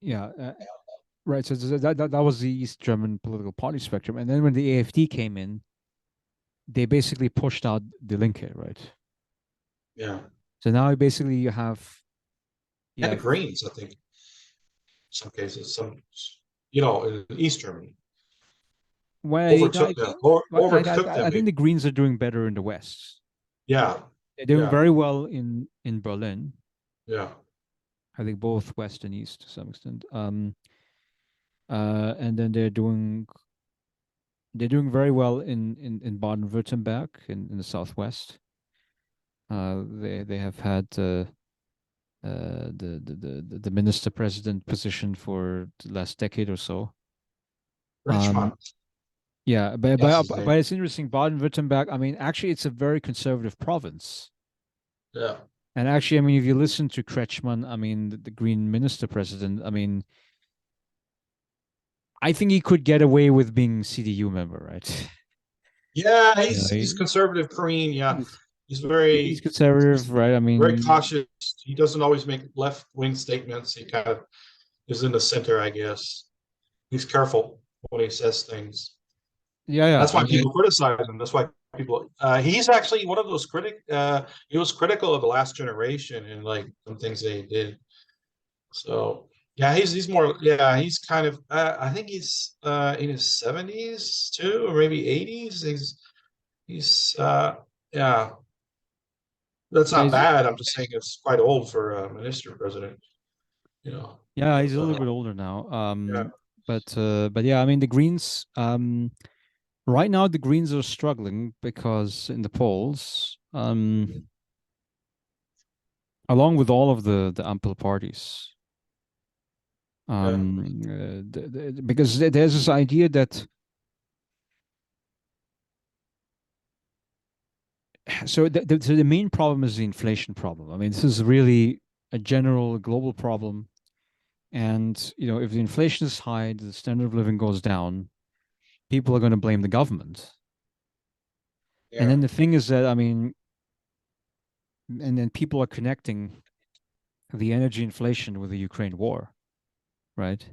yeah, right. So that was the East German political party spectrum. And then when the AfD came in, they basically pushed out the Linke, right? Yeah. So now basically you And the have Greens, I think, in some cases, in East Germany, well, overtook them, or overtook I them. think the Greens are doing better in the West. Yeah. They're doing Yeah. very well in Berlin. Yeah. I think both West and East to some extent. And then they're doing very well in Baden-Württemberg in the southwest. They have had the minister president position for the last decade or so. Um, Richmond. yeah, but, That's but his name. but it's interesting. Baden-Württemberg. I mean, actually, it's a very conservative province. Yeah. And actually, I mean, if you listen to Kretschmann, I mean, the Green minister president, I mean, I think he could get away with being CDU member, right? Yeah, You know, he's conservative green. Yeah. he's He's he's very conservative, right? I very mean, cautious. He doesn't always make left wing statements. He kind of is in the center, I guess. He's careful when he says things. Yeah, yeah. That's I why mean, people criticize him. That's why people. He's actually one of those critic. He was critical of the last generation and like some things they did. So yeah, he's more. Yeah, he's kind of. I think he's in his 70s too, or maybe 80s. He's yeah. That's yeah, not bad. I'm just saying it's quite old for a minister president. You know, yeah, but he's a little bit older now. yeah, But yeah, I mean, the Greens. Right now the Greens are struggling because in the polls, along with all of the ample parties, yeah, because there's this idea that so the main problem is the inflation problem. I mean, this is really a general global problem, and if the inflation is high, the standard of living goes down, people are going to blame the government. And yeah, then the thing is that, I mean, and then people are connecting the energy inflation with the Ukraine war, right?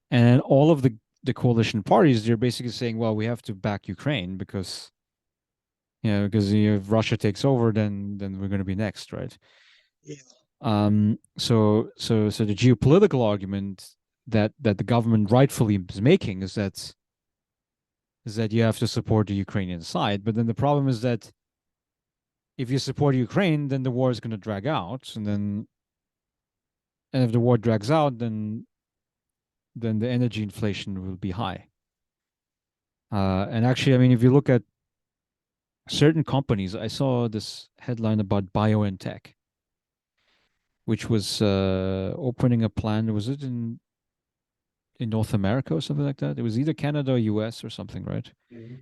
And all of the coalition parties, they're basically saying, well, we have to back Ukraine because because if Russia takes over, then we're going to be next, right? yeah, So the geopolitical argument that the government rightfully is making is that you have to support the Ukrainian side, but then the problem is that if you support Ukraine, then the war is going to drag out, and if the war drags out, then the energy inflation will be high. And actually, I mean, if you look at certain companies, I saw this headline about BioNTech, which was opening a plant. Was it in North America or something like that? It was either Canada or US or something, right? mhm,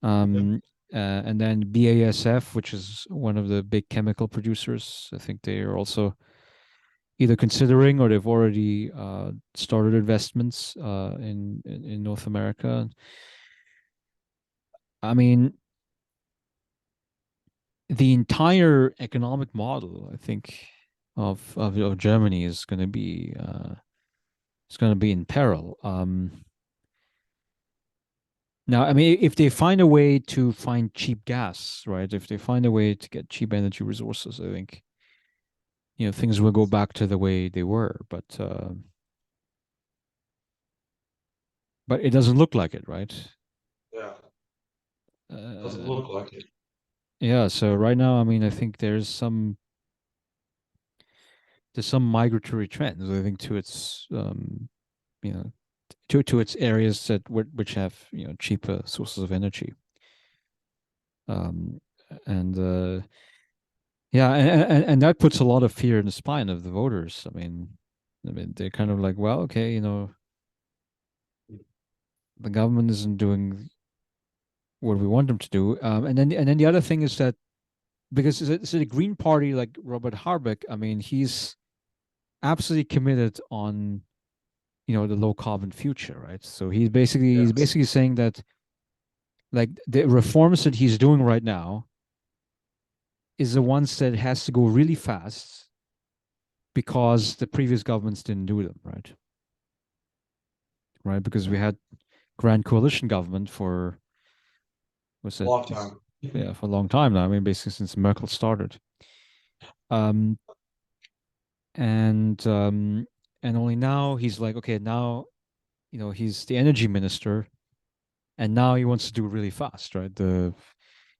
yeah, Um, and then BASF, which is one of the big chemical producers, I think they are also either considering or they've already started investments in North America. I mean, the entire economic model, I think, of Germany is going to be in peril. Now, I mean, if they find a way to find cheap gas, right? If they find a way to get cheap energy resources, I think things will go back to the way they were. But it doesn't look like it, right? yeah. Doesn't Uh, look like it. yeah. So right now, I mean, I think there's some migratory trends. I think to its you know to its areas which have cheaper sources of energy. Um, and yeah, and that puts a lot of fear in the spine of the voters. I mean, they're kind of like, well, okay, the government isn't doing what we want them to do. And then the other thing is that because it's a Green Party like Robert Harbeck, I mean, he's absolutely committed on the low carbon future, right? So he's Yes. basically saying that like the reforms that he's doing right now is the ones that has to go really fast because the previous governments didn't do them, right, because we had grand coalition government for what's that, Long time. yeah, for a long time now. I mean, basically since Merkel started. um and um and only now he's like, okay, now he's the energy minister, and now he wants to do really fast, right?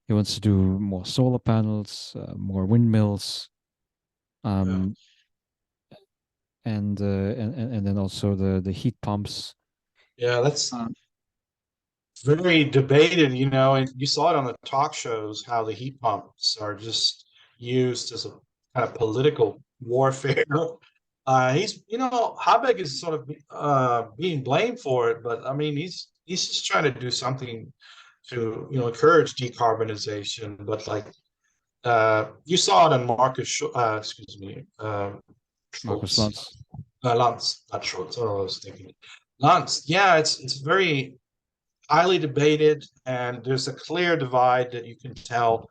He wants to do more solar panels, more windmills, Yeah. um and then also the heat pumps. Yeah, that's Um, very debated, and you saw it on the talk shows how the heat pumps are just used as a kind of political warfare. Habeck is sort of being blamed for it, but I mean, he's just trying to do something to encourage decarbonization. But like you saw it in excuse me, Markus Schultz, Lanz. Lance, not Schultz. Oh, I was thinking Lance. Yeah, it's very highly debated, and there's a clear divide that you can tell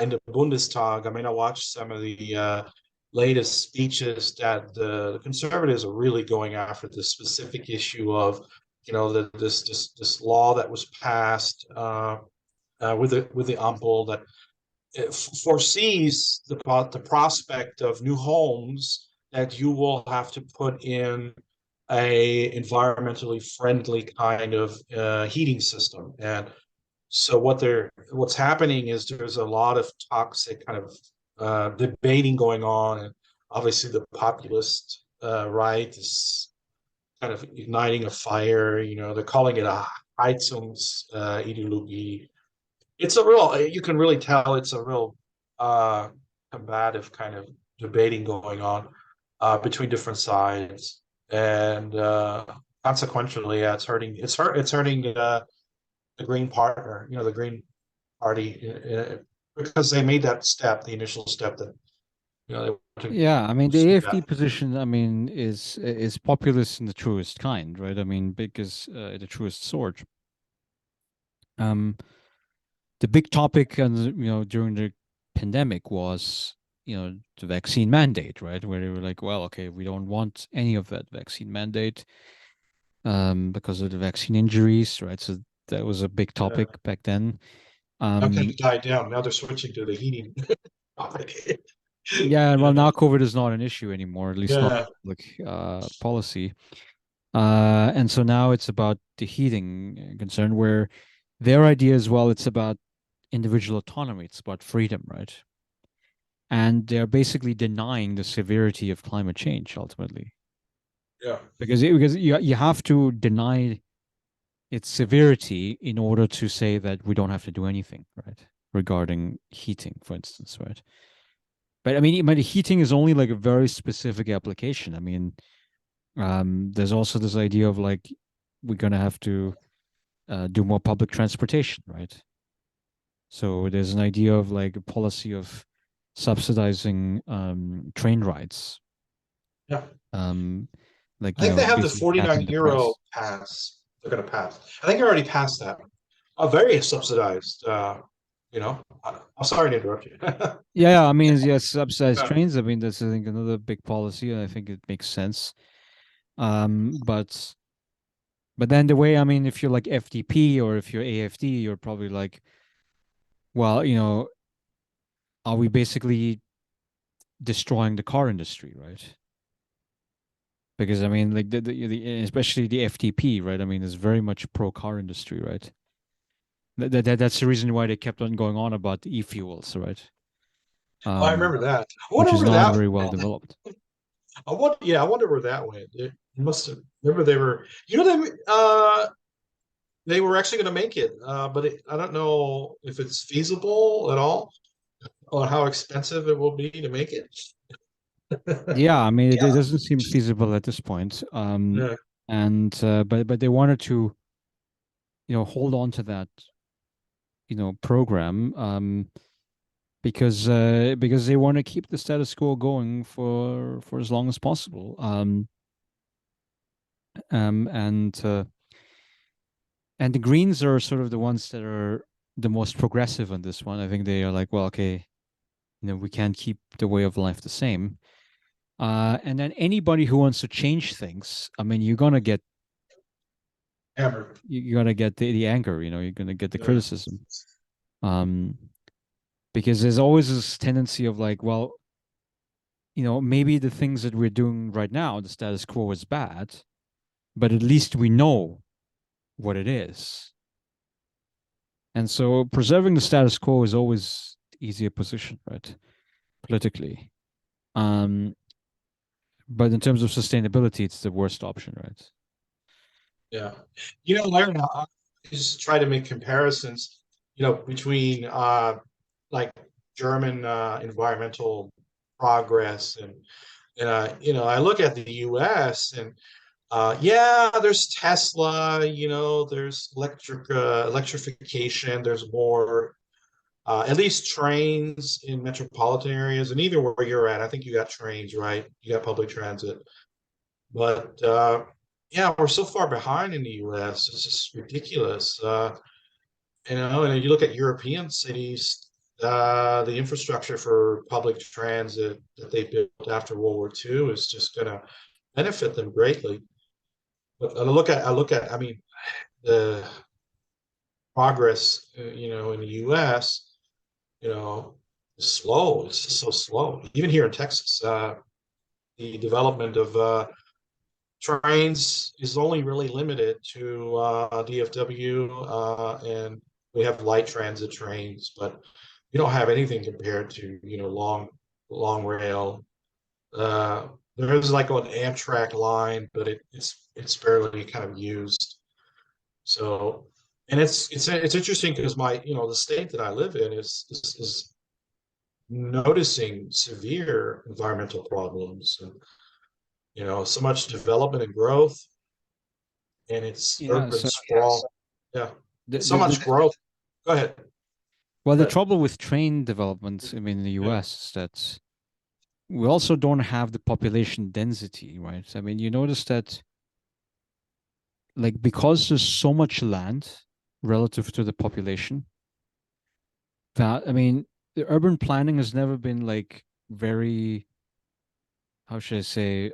in the Bundestag. I mean, I watched some of the latest speeches that the conservatives are really going after the specific issue of, this law that was passed with the Ampel that it foresees the prospect of new homes that you will have to put in a environmentally friendly kind of heating system. And so what's happening is there's a lot of toxic kind of debating going on, and obviously the populist right is kind of igniting a fire. They're calling it a Heizungsideologie. It's a real, you can really tell it's a real uh, combative kind of debating going on between different sides, and consequently, yeah, it's hurting the Green partner, the Green Party, because they made that step, the initial step that they want to Yeah, I mean the pursue AFD that. position, I mean, is populist in the truest kind, right? I mean, because the truest sort. Um, the big topic, and during the pandemic was the vaccine mandate, right? Where they were like, well, okay, we don't want any of that vaccine mandate because of the vaccine injuries, right? So that was a big Yeah. topic back then. Now kind Um, of died down. Now they're switching to the heating topic. yeah, well, now COVID is not an issue anymore, at least not Yeah. like policy. And so now it's about the heating concern, where their idea as well, it's about individual autonomy, it's about freedom, right? And they're basically denying the severity of climate change ultimately, Yeah. because you have to deny its severity in order to say that we don't have to do anything, right? Regarding heating, for instance, right? But I mean, heating is only like a very specific application. I mean, there's also this idea of like we're gonna have to do more public transportation, right? So there's an idea of like a policy of subsidizing train rides, Yeah. um, like I think they have the basically 49 capping the euro price. pass. They're going to pass. I think they already passed that. Very subsidized. I'm sorry to interrupt you. Yeah, yeah, I mean, yes, subsidized Yeah. trains. I mean, that's I think another big policy, and I think it makes sense. But then the way, I mean, if you're like FDP or if you're AFD, you're probably like, well, are we basically destroying the car industry, right? Because I mean, like especially the FDP, right? I mean, is very much pro car industry, right? That's the reason why they kept on going on about the e-fuels, right? Oh, I Um, remember that. I which wonder is where not that. very well developed. I wonder where that went. It must have. Remember they were. They were actually going to make it, but I don't know if it's feasible at all, or how expensive it will be to make it. Yeah, I mean, it Yeah. doesn't seem feasible at this point. Yeah. And but they wanted to, hold on to that, program, because they want to keep the status quo going for as long as possible. Um, and uh, and the Greens are sort of the ones that are the most progressive on this one. I think they are like, well, okay, we can't keep the way of life the same. And then anybody who wants to change things, I mean, Hammered. you're gonna get the anger, you're gonna get the Yeah. criticism. Um, because there's always this tendency of like, well, maybe the things that we're doing right now, the status quo is bad, but at least we know what it is. And so preserving the status quo is always the easier position, right? Politically. Um, but in terms of sustainability, it's the worst option, right? Yeah. Larry, I just try to make comparisons, between like German environmental progress and I look at the US and yeah, there's Tesla, there's electrification, there's more at least trains in metropolitan areas, and even where you're at, I think you got trains, right? You got public transit. But yeah, we're so far behind in the US. It's just ridiculous. And you look at European cities the infrastructure for public transit that they built after World War II is just going to benefit them greatly. But I mean, the progress, in the U.S., is slow. It's just so slow. Even here in Texas, the development of trains is only really limited to DFW, and we have light transit trains, but we don't have anything compared to long rail. Uh, there's like an Amtrak line, but it's barely kind of used. So, and it's interesting because the state that I live in is noticing severe environmental problems, and so much development and growth, and it's Yeah. urban So sprawl. Yeah, the, so the, much the growth. Go ahead. well, Go the ahead. trouble with train development, I mean, in the Yeah. U.S. is that we also don't have the population density, right? I mean, you notice that like because there's so much land relative to the population, that I mean, the urban planning has never been like very, how should I say,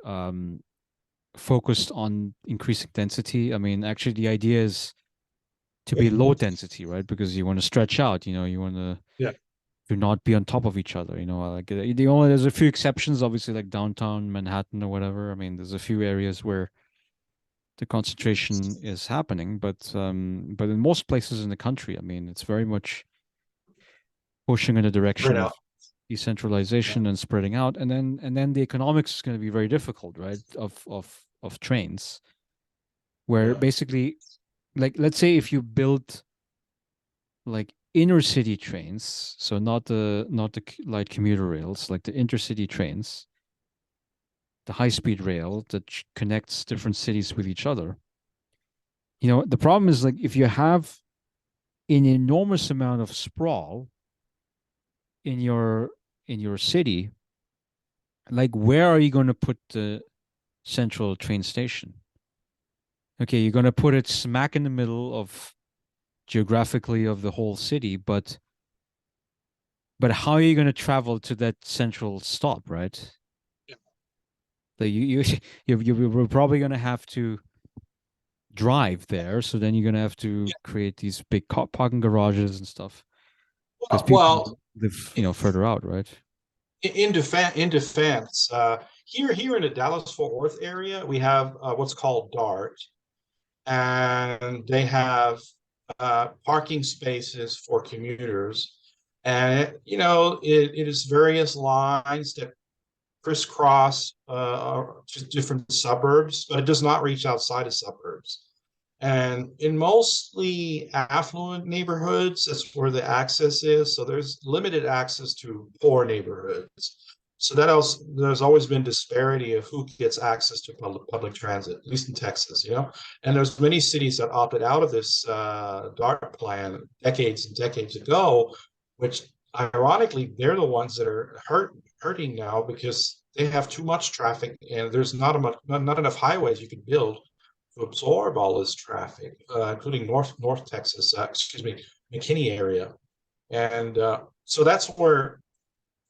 focused on increasing density. I mean, actually, the idea is to Yeah. be low density, right? Because you want to stretch out, you want to Yeah. do not be on top of each other, like there's a few exceptions, obviously, like downtown Manhattan or whatever. I mean, there's a few areas where the concentration is happening, but in most places in the country, I mean, it's very much pushing in the Right direction out. of decentralization and spreading out, and then the economics is going to be very difficult, right? Of trains, where Yeah. basically, like, let's say if you build like inner city trains, so not the light commuter rails, like the intercity trains, the high speed rail that connects different cities with each other. The problem is, like, if you have an enormous amount of sprawl in your city, like, where are you going to put the central train station? Okay, you're going to put it smack in the middle of geographically of the whole city, but how are you going to travel to that central stop, right? Like you're probably going to have to drive there, so then you're going to have to create these big parking garages and stuff because people Well, live, further out, right? in defense, here in the Dallas Fort Worth area, we have what's called DART, and they have parking spaces for commuters, and it is various lines that crisscross just different suburbs, but it does not reach outside of suburbs. And in mostly affluent neighborhoods, that's where the access is. So there's limited access to poor neighborhoods. So that also, there's always been disparity of who gets access to public transit, at least in Texas, And there's many cities that opted out of this DART plan decades and decades ago, which ironically they're the ones that are hurting now because they have too much traffic and there's not enough highways you can build to absorb all this traffic, including North Texas, excuse me, McKinney area, and so that's where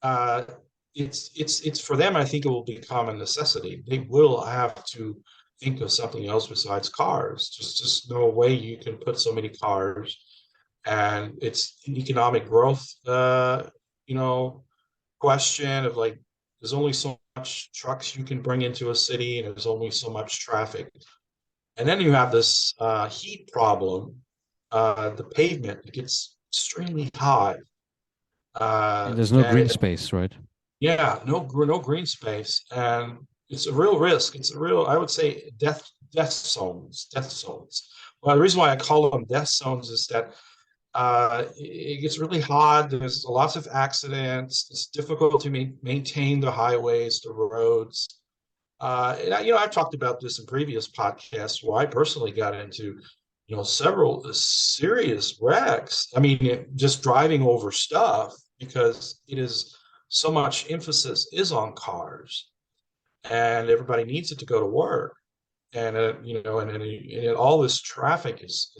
uh, it's for them. I think it will become a necessity. They will have to think of something else besides cars. Just no way you can put so many cars, and it's an economic growth, you know, question of like there's only so much trucks you can bring into a city, and there's only so much traffic. And then you have this heat problem. The pavement gets extremely hot, And there's no and green space, right? yeah, no green space, and it's a real risk. It's a real, I would say, death zones, death zones. Well, the reason why I call them death zones is that it gets really hot. There's lots of accidents. It's difficult to maintain the highways, the roads. I've talked about this in previous podcasts where I personally got into, several serious wrecks. I mean, just driving over stuff because it is so much emphasis is on cars, and everybody needs it to go to work. And all this traffic is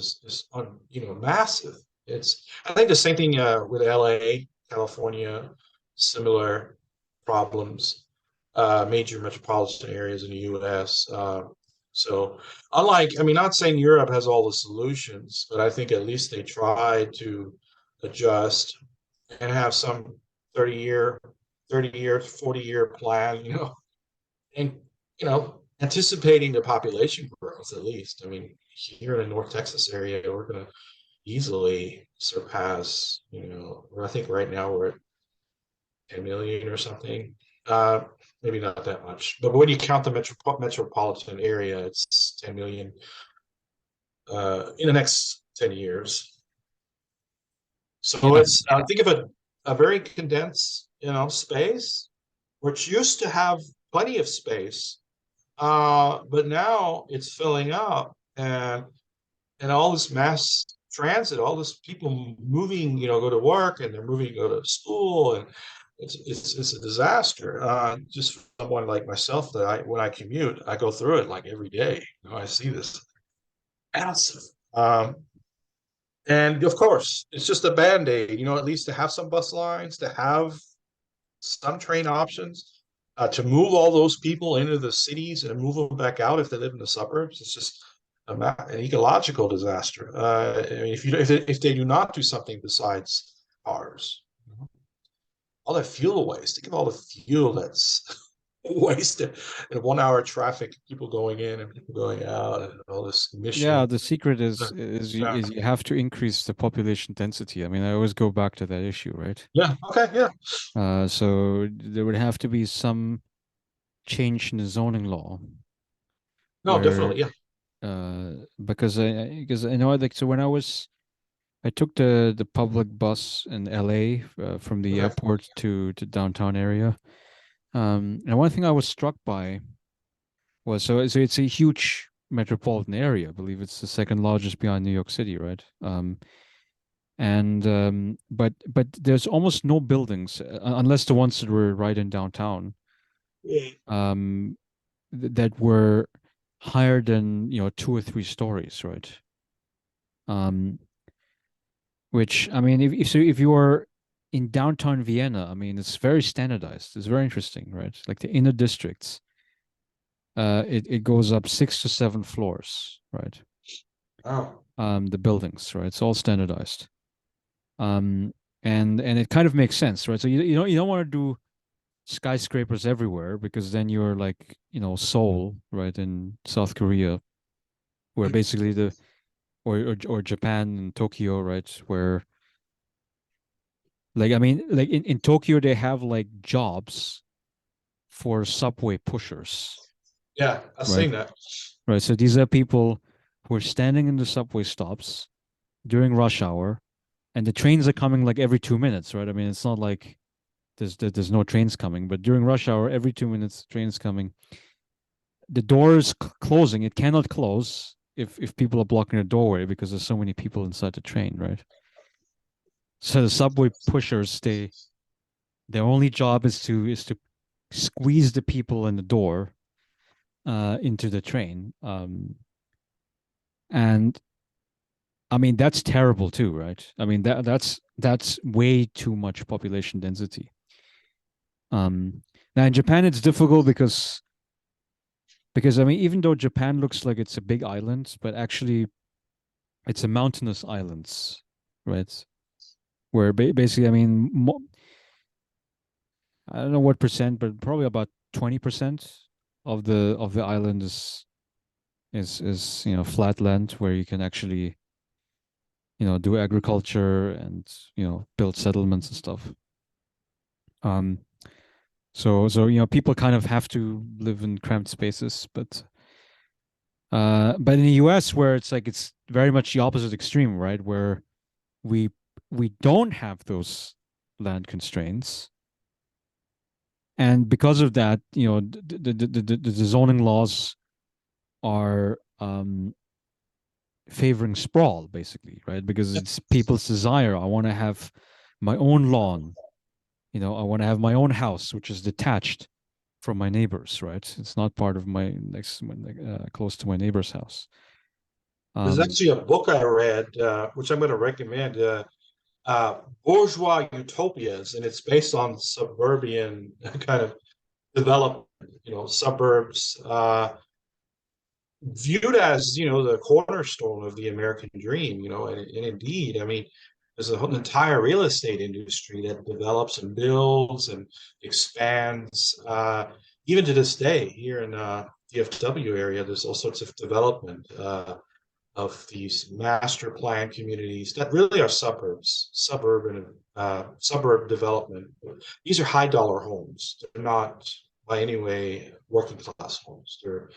massive. I think the same thing with LA. California, similar problems, major metropolitan areas in the US. So unlike, I mean, not saying Europe has all the solutions, but I think at least they try to adjust and have some 30-year, 30-year, 40-year plan, and anticipating the population growth at least. I mean, here in the North Texas area, we're going to easily surpass, I think right now we're at 10 million or something. Uh, Maybe not that much, but when you count the metropolitan area, it's 10 million in the next 10 years. So Yeah, it's think of a very condensed, space, which used to have plenty of space, but now it's filling up, and all this mass transit, all this people moving, go to work, and they're moving to go to school, and it's a disaster. Just for someone like myself, that when I commute, I go through it like every day. I see this massive. And of course, it's just a band-aid, at least to have some bus lines, to have some train options, to move all those people into the cities and move them back out if they live in the suburbs. It's just an ecological disaster. I mean, if they do not do something besides cars, all that fuel waste. Think of all the fuel that's wasted in 1 hour traffic, people going in and people going out, and all this yeah. emission. The secret Yeah, is you have to increase the population density. I mean, I always go back to that issue, right? yeah, okay, yeah. So there would have to be some change in the zoning law No, where definitely, yeah. because I know, like, so when I took the public bus in LA from the Okay. airport to downtown area. And one thing I was struck by was, so it's a huge metropolitan area. I believe it's the second largest behind New York City, right? And but there's almost no buildings unless the ones that were right in downtown, Yeah. um, that were higher than 2 or 3 stories, right? Um, which, I mean, if you are in downtown Vienna, I mean, it's very standardized. It's very interesting, right? Like the inner districts, it goes up 6 to 7 floors, right? Oh, The buildings, right? It's all standardized. Um, and it kind of makes sense, right? So you don't want to do skyscrapers everywhere, because then you're like, Seoul, right, in South Korea, where basically or Japan and Tokyo, right, where, like, I mean, like in Tokyo they have like jobs for subway pushers, yeah, I've right? seen that. Right. So these are people who are standing in the subway stops during rush hour, and the trains are coming like every 2 minutes, right? I mean, it's not like there's no trains coming, but during rush hour, every 2 minutes, trains coming. The door is closing. It cannot close if people are blocking the doorway because there's so many people inside the train, right? So the subway pushers, their only job is to squeeze the people in the door into the train. And I mean, that's terrible too, right? I mean, that's way too much population density. Now in Japan it's difficult because I mean, even though Japan looks like it's a big island, but actually it's a mountainous islands, right? Where basically, I mean, I don't know what percent, but probably about 20% of the island is flat land where you can actually do agriculture and build settlements and stuff. Um, so people kind of have to live in cramped spaces, but in the U.S., where it's like it's very much the opposite extreme, right? Where we we don't have those land constraints, and because of that, the zoning laws are favoring sprawl, basically, right? Because it's people's desire. I want to have my own lawn. I want to have my own house, which is detached from my neighbors, right? It's not part of my next, close to my neighbor's house. There's Um, actually a book I read, which I'm going to recommend. bourgeois utopias, and it's based on suburban kind of development, suburbs, viewed as, the cornerstone of the American dream, and indeed, I mean, there's a whole entire real estate industry that develops and builds and expands. Even to this day, here in DFW area, there's all sorts of development of these master plan communities that really are suburb development. These are high dollar homes. They're not by any way working class homes. They're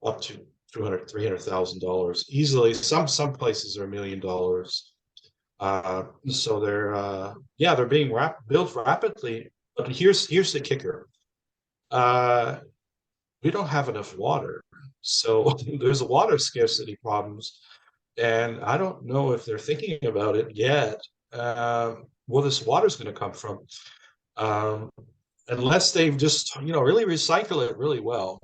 up to $300,000 easily. Some places are $1 million. So they're being built rapidly. But here's the kicker. Uh, we don't have enough water. So there's water scarcity problems. And I don't know if they're thinking about it yet. Where this water is going to come from, um, unless they've just, really recycle it really well.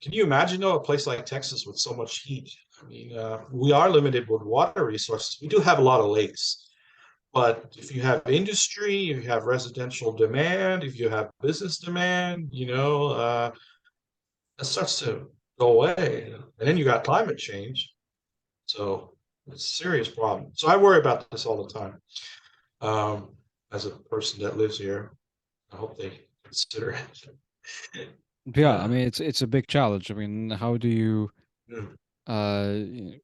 Can you imagine, though, a place like Texas with so much heat? I mean, we are limited with water resources. We do have a lot of lakes, but if you have industry, if you have residential demand, if you have business demand, it starts to go away. And then you got climate change. So it's a serious problem. So I worry about this all the time. Um, as a person that lives here, I hope they consider it. Yeah, I Uh, mean it's a big challenge. I mean, how do you mm, uh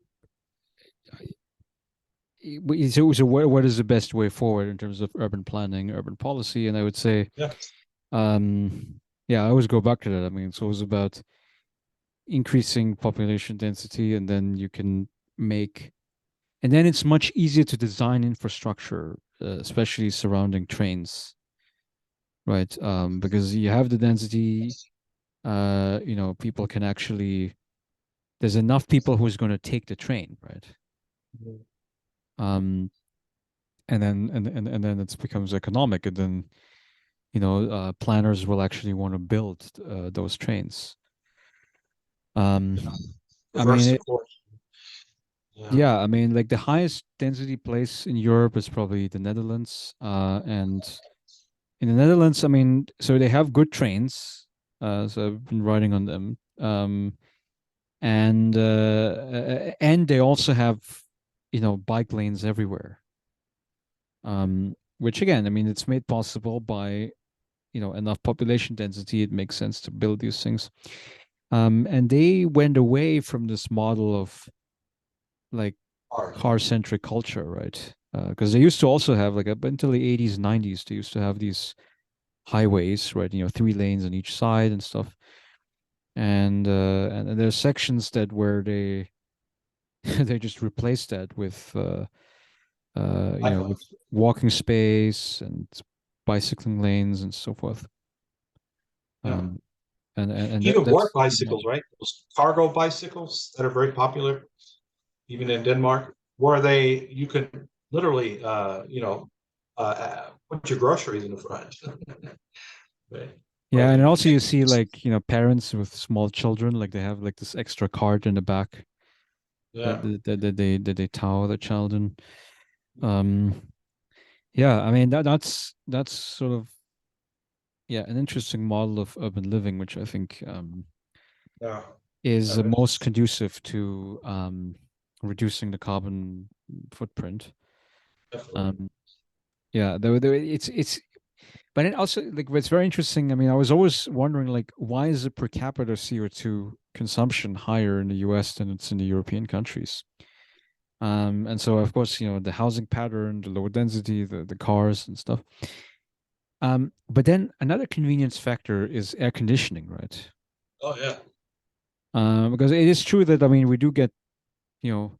so what is the best way forward in terms of urban planning, urban policy? And I would say, yeah, yeah, I always go back to that. I mean, it's always about increasing population density, and then you can make, and then it's much easier to design infrastructure, especially surrounding trains, right? Because you have the density, people can actually, there's enough people who's going to take the train, right? mhm, Um, and then it becomes economic, and then planners will actually want to build those trains. Um, yeah. I mean, Reverse the course. Yeah, yeah, I mean, like the highest density place in Europe is probably the Netherlands. And in the Netherlands, I mean, so they have good trains. So I've been riding on them. And they also have, bike lanes everywhere. Which again, I mean, it's made possible by, enough population density. It makes sense to build these things. And they went away from this model of like hard. car-centric culture, right? Because they used to also have like up until the 80s, 90s, they used to have these highways, right? 3 lanes on each side and stuff. And there's sections that where they they just replaced that with with Likewise. walking space and bicycling lanes and so forth. Yeah. Um, and Even work that's bicycles, right? Those cargo bicycles that are very popular, even in Denmark, where you can literally, put your groceries in the front. Right. Yeah, Or and you can also take. you see like, parents with small children, like they have like this extra cart in the back Yeah. that they tow the child in. Um, yeah, I mean that's sort of, yeah, an interesting model of urban living, which I think Yeah. is Yeah, the most conducive to reducing the carbon footprint. definitely. Um, yeah, it's but it also like what's very interesting. I mean, I was always wondering like why is the per capita CO2 consumption higher in the US than it's in the European countries? And so of course, the housing pattern, the low density, the cars and stuff. But then another convenience factor is air conditioning, right? Oh yeah. Because it is true that I mean we do get, you know,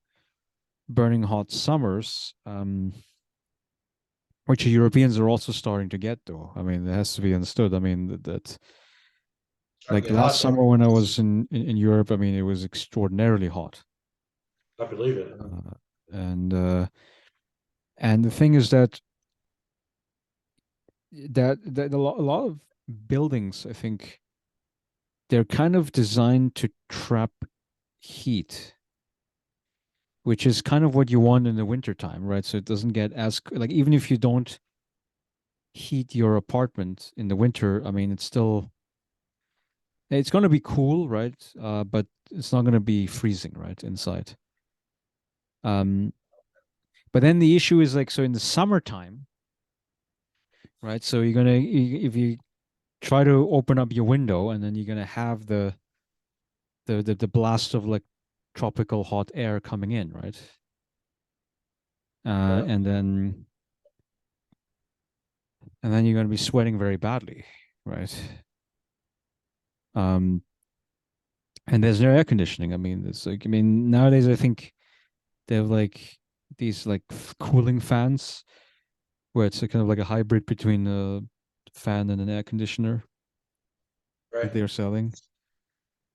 burning hot summers, which the Europeans are also starting to get though. I mean, it has to be understood. I mean that Trying to like get last hot there. summer when I was in Europe, I mean it was extraordinarily hot. I believe it. Uh, and the thing is that a lot of buildings, I think, they're kind of designed to trap heat. which is kind of what you want in the winter time, right? So it doesn't get as like even if you don't heat your apartment in the winter, I mean, it's going to be cool, right? But it's not going to be freezing, right, inside. Um, but then the issue is like so in the summertime, right? So if you try to open up your window and then you're gonna have the blast of like tropical hot air coming in, right? Uh, Yeah. and then and then you're gonna be sweating very badly, right? Um, and there's no air conditioning. I mean, it's like I mean nowadays I think they have like these like cooling fans where it's a kind of like a hybrid between a fan and an air conditioner that Right. they're selling.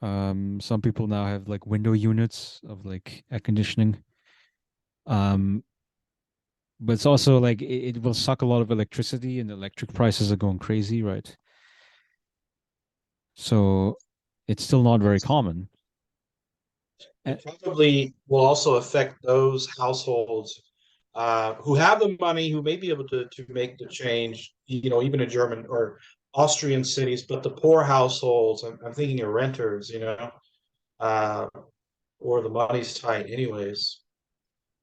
Some people now have like window units of like air conditioning. Um, but it's also like it will suck a lot of electricity and electric prices are going crazy, right? So it's still not very common. Uh, It probably will also affect those households who have the money, who may be able to make the change, even in German or Austrian cities, but the poor households, I'm thinking of renters, uh, or the money's tight anyways,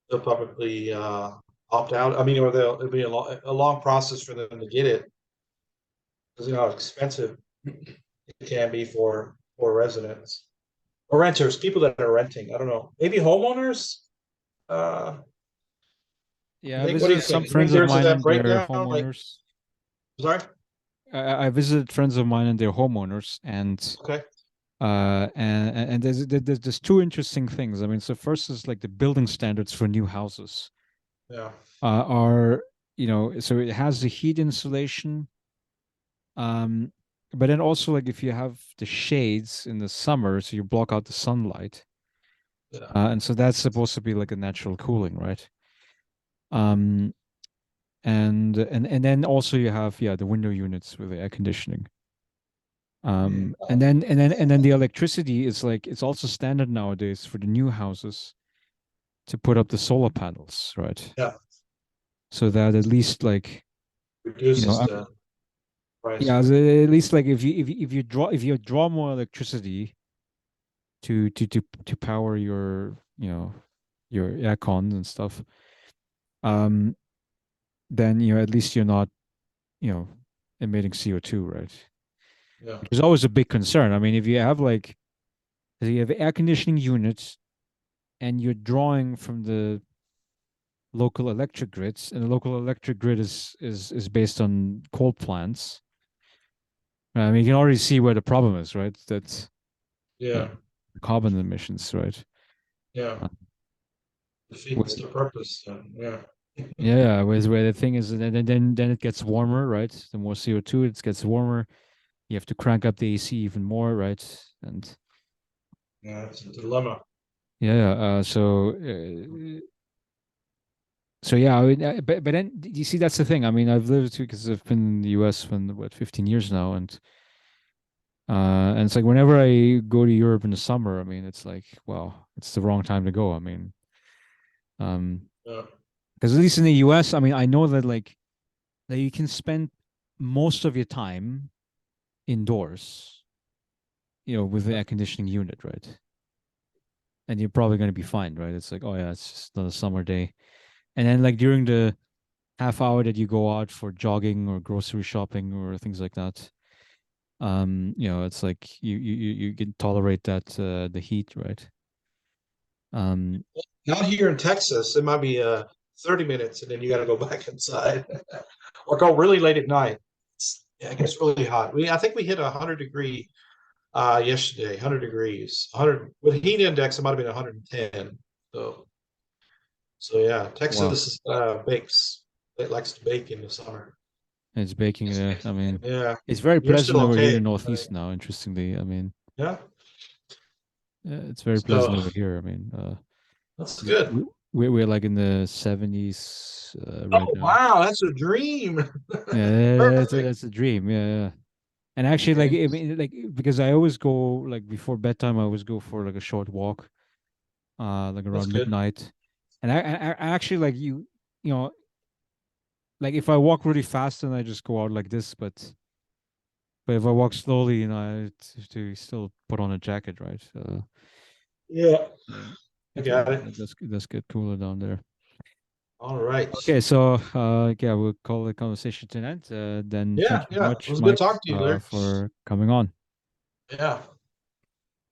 they'll probably opt out. I mean, or it'll be a long process for them to get it because you know how expensive it can be for residents or renters, people that are renting. I don't know, maybe homeowners. Uh, yeah, I what do you visited some think? You think friends of there's mine that and their breakdown? Like, homeowners. sorry. I visited friends of mine and their homeowners, Okay. and there's two interesting things. I mean, so first is like the building standards for new houses Yeah. are so it has the heat insulation. Um, but then also like if you have the shades in the summer, so you block out the sunlight, Yeah. and so that's supposed to be like a natural cooling, right? Um, and then also you have the window units with the air conditioning. Mm. And then the electricity is like it's also standard nowadays for the new houses to put up the solar panels, right? Yeah. So that at least like you know Reduces the price. yeah, so at least like if you draw more electricity to power your air cons and stuff, um, then at least you're not you know emitting CO2, right? Yeah. Which is always a big concern. I mean, if you have like if you have air conditioning units and you're drawing from the local electric grids, and the local electric grid is based on coal plants. I mean, you can already see where the problem is, right? That's uh, Yeah. carbon emissions, right? Yeah. Uh, Defeats where- the purpose. Yeah. yeah, where the thing is, then it gets warmer, right? The more CO2 it gets warmer, you have to crank up the AC even more, right? And Yeah. It's a dilemma. yeah, so yeah, I mean, but then you see that's the thing. I mean, I've lived because I've been in the U.S. for what 15 years now, and it's like whenever I go to Europe in the summer, I mean, it's like, well, it's the wrong time to go. I mean, um, Yeah. because at least in the US, I mean, I know that like that you can spend most of your time indoors, with the air conditioning unit, right? And you're probably going to be fine, right? It's like, oh yeah, it's just another summer day. And then like during the half hour that you go out for jogging or grocery shopping or things like that, it's like you can tolerate that the heat, right? Um, Not here in Texas. It might be 30 minutes and then you got to go back inside or go really late at night. Yeah, it gets really hot. I think we hit 100-degree yesterday, 100 degrees. 100 with heat index, it might have been 110. So yeah, wow, Texas bakes. It likes to bake in the summer. it's baking there. I mean, Yeah, it's very you're pleasant still over here in okay. the Northeast now. Interestingly, I mean, Yeah, it's very pleasant so over here. I mean, that's we, good. we we're like in the 70s right Oh now. wow, that's a dream. Yeah, Perfect. that's a dream. Yeah, yeah. And actually, like Okay, I mean, like because I always go like before bedtime, I always go for like a short walk, like that's around good. midnight. And I actually like you know, like if I walk really fast and I just go out like this, but if I walk slowly, I have to still put on a jacket, right? Yeah, Yeah, I got it. it does get cooler down there. All right. Okay, so yeah, we'll call the conversation to an end. Then thank Yeah, you very yeah. It much, was good Mike, talking to you, Larry. for coming on. Yeah.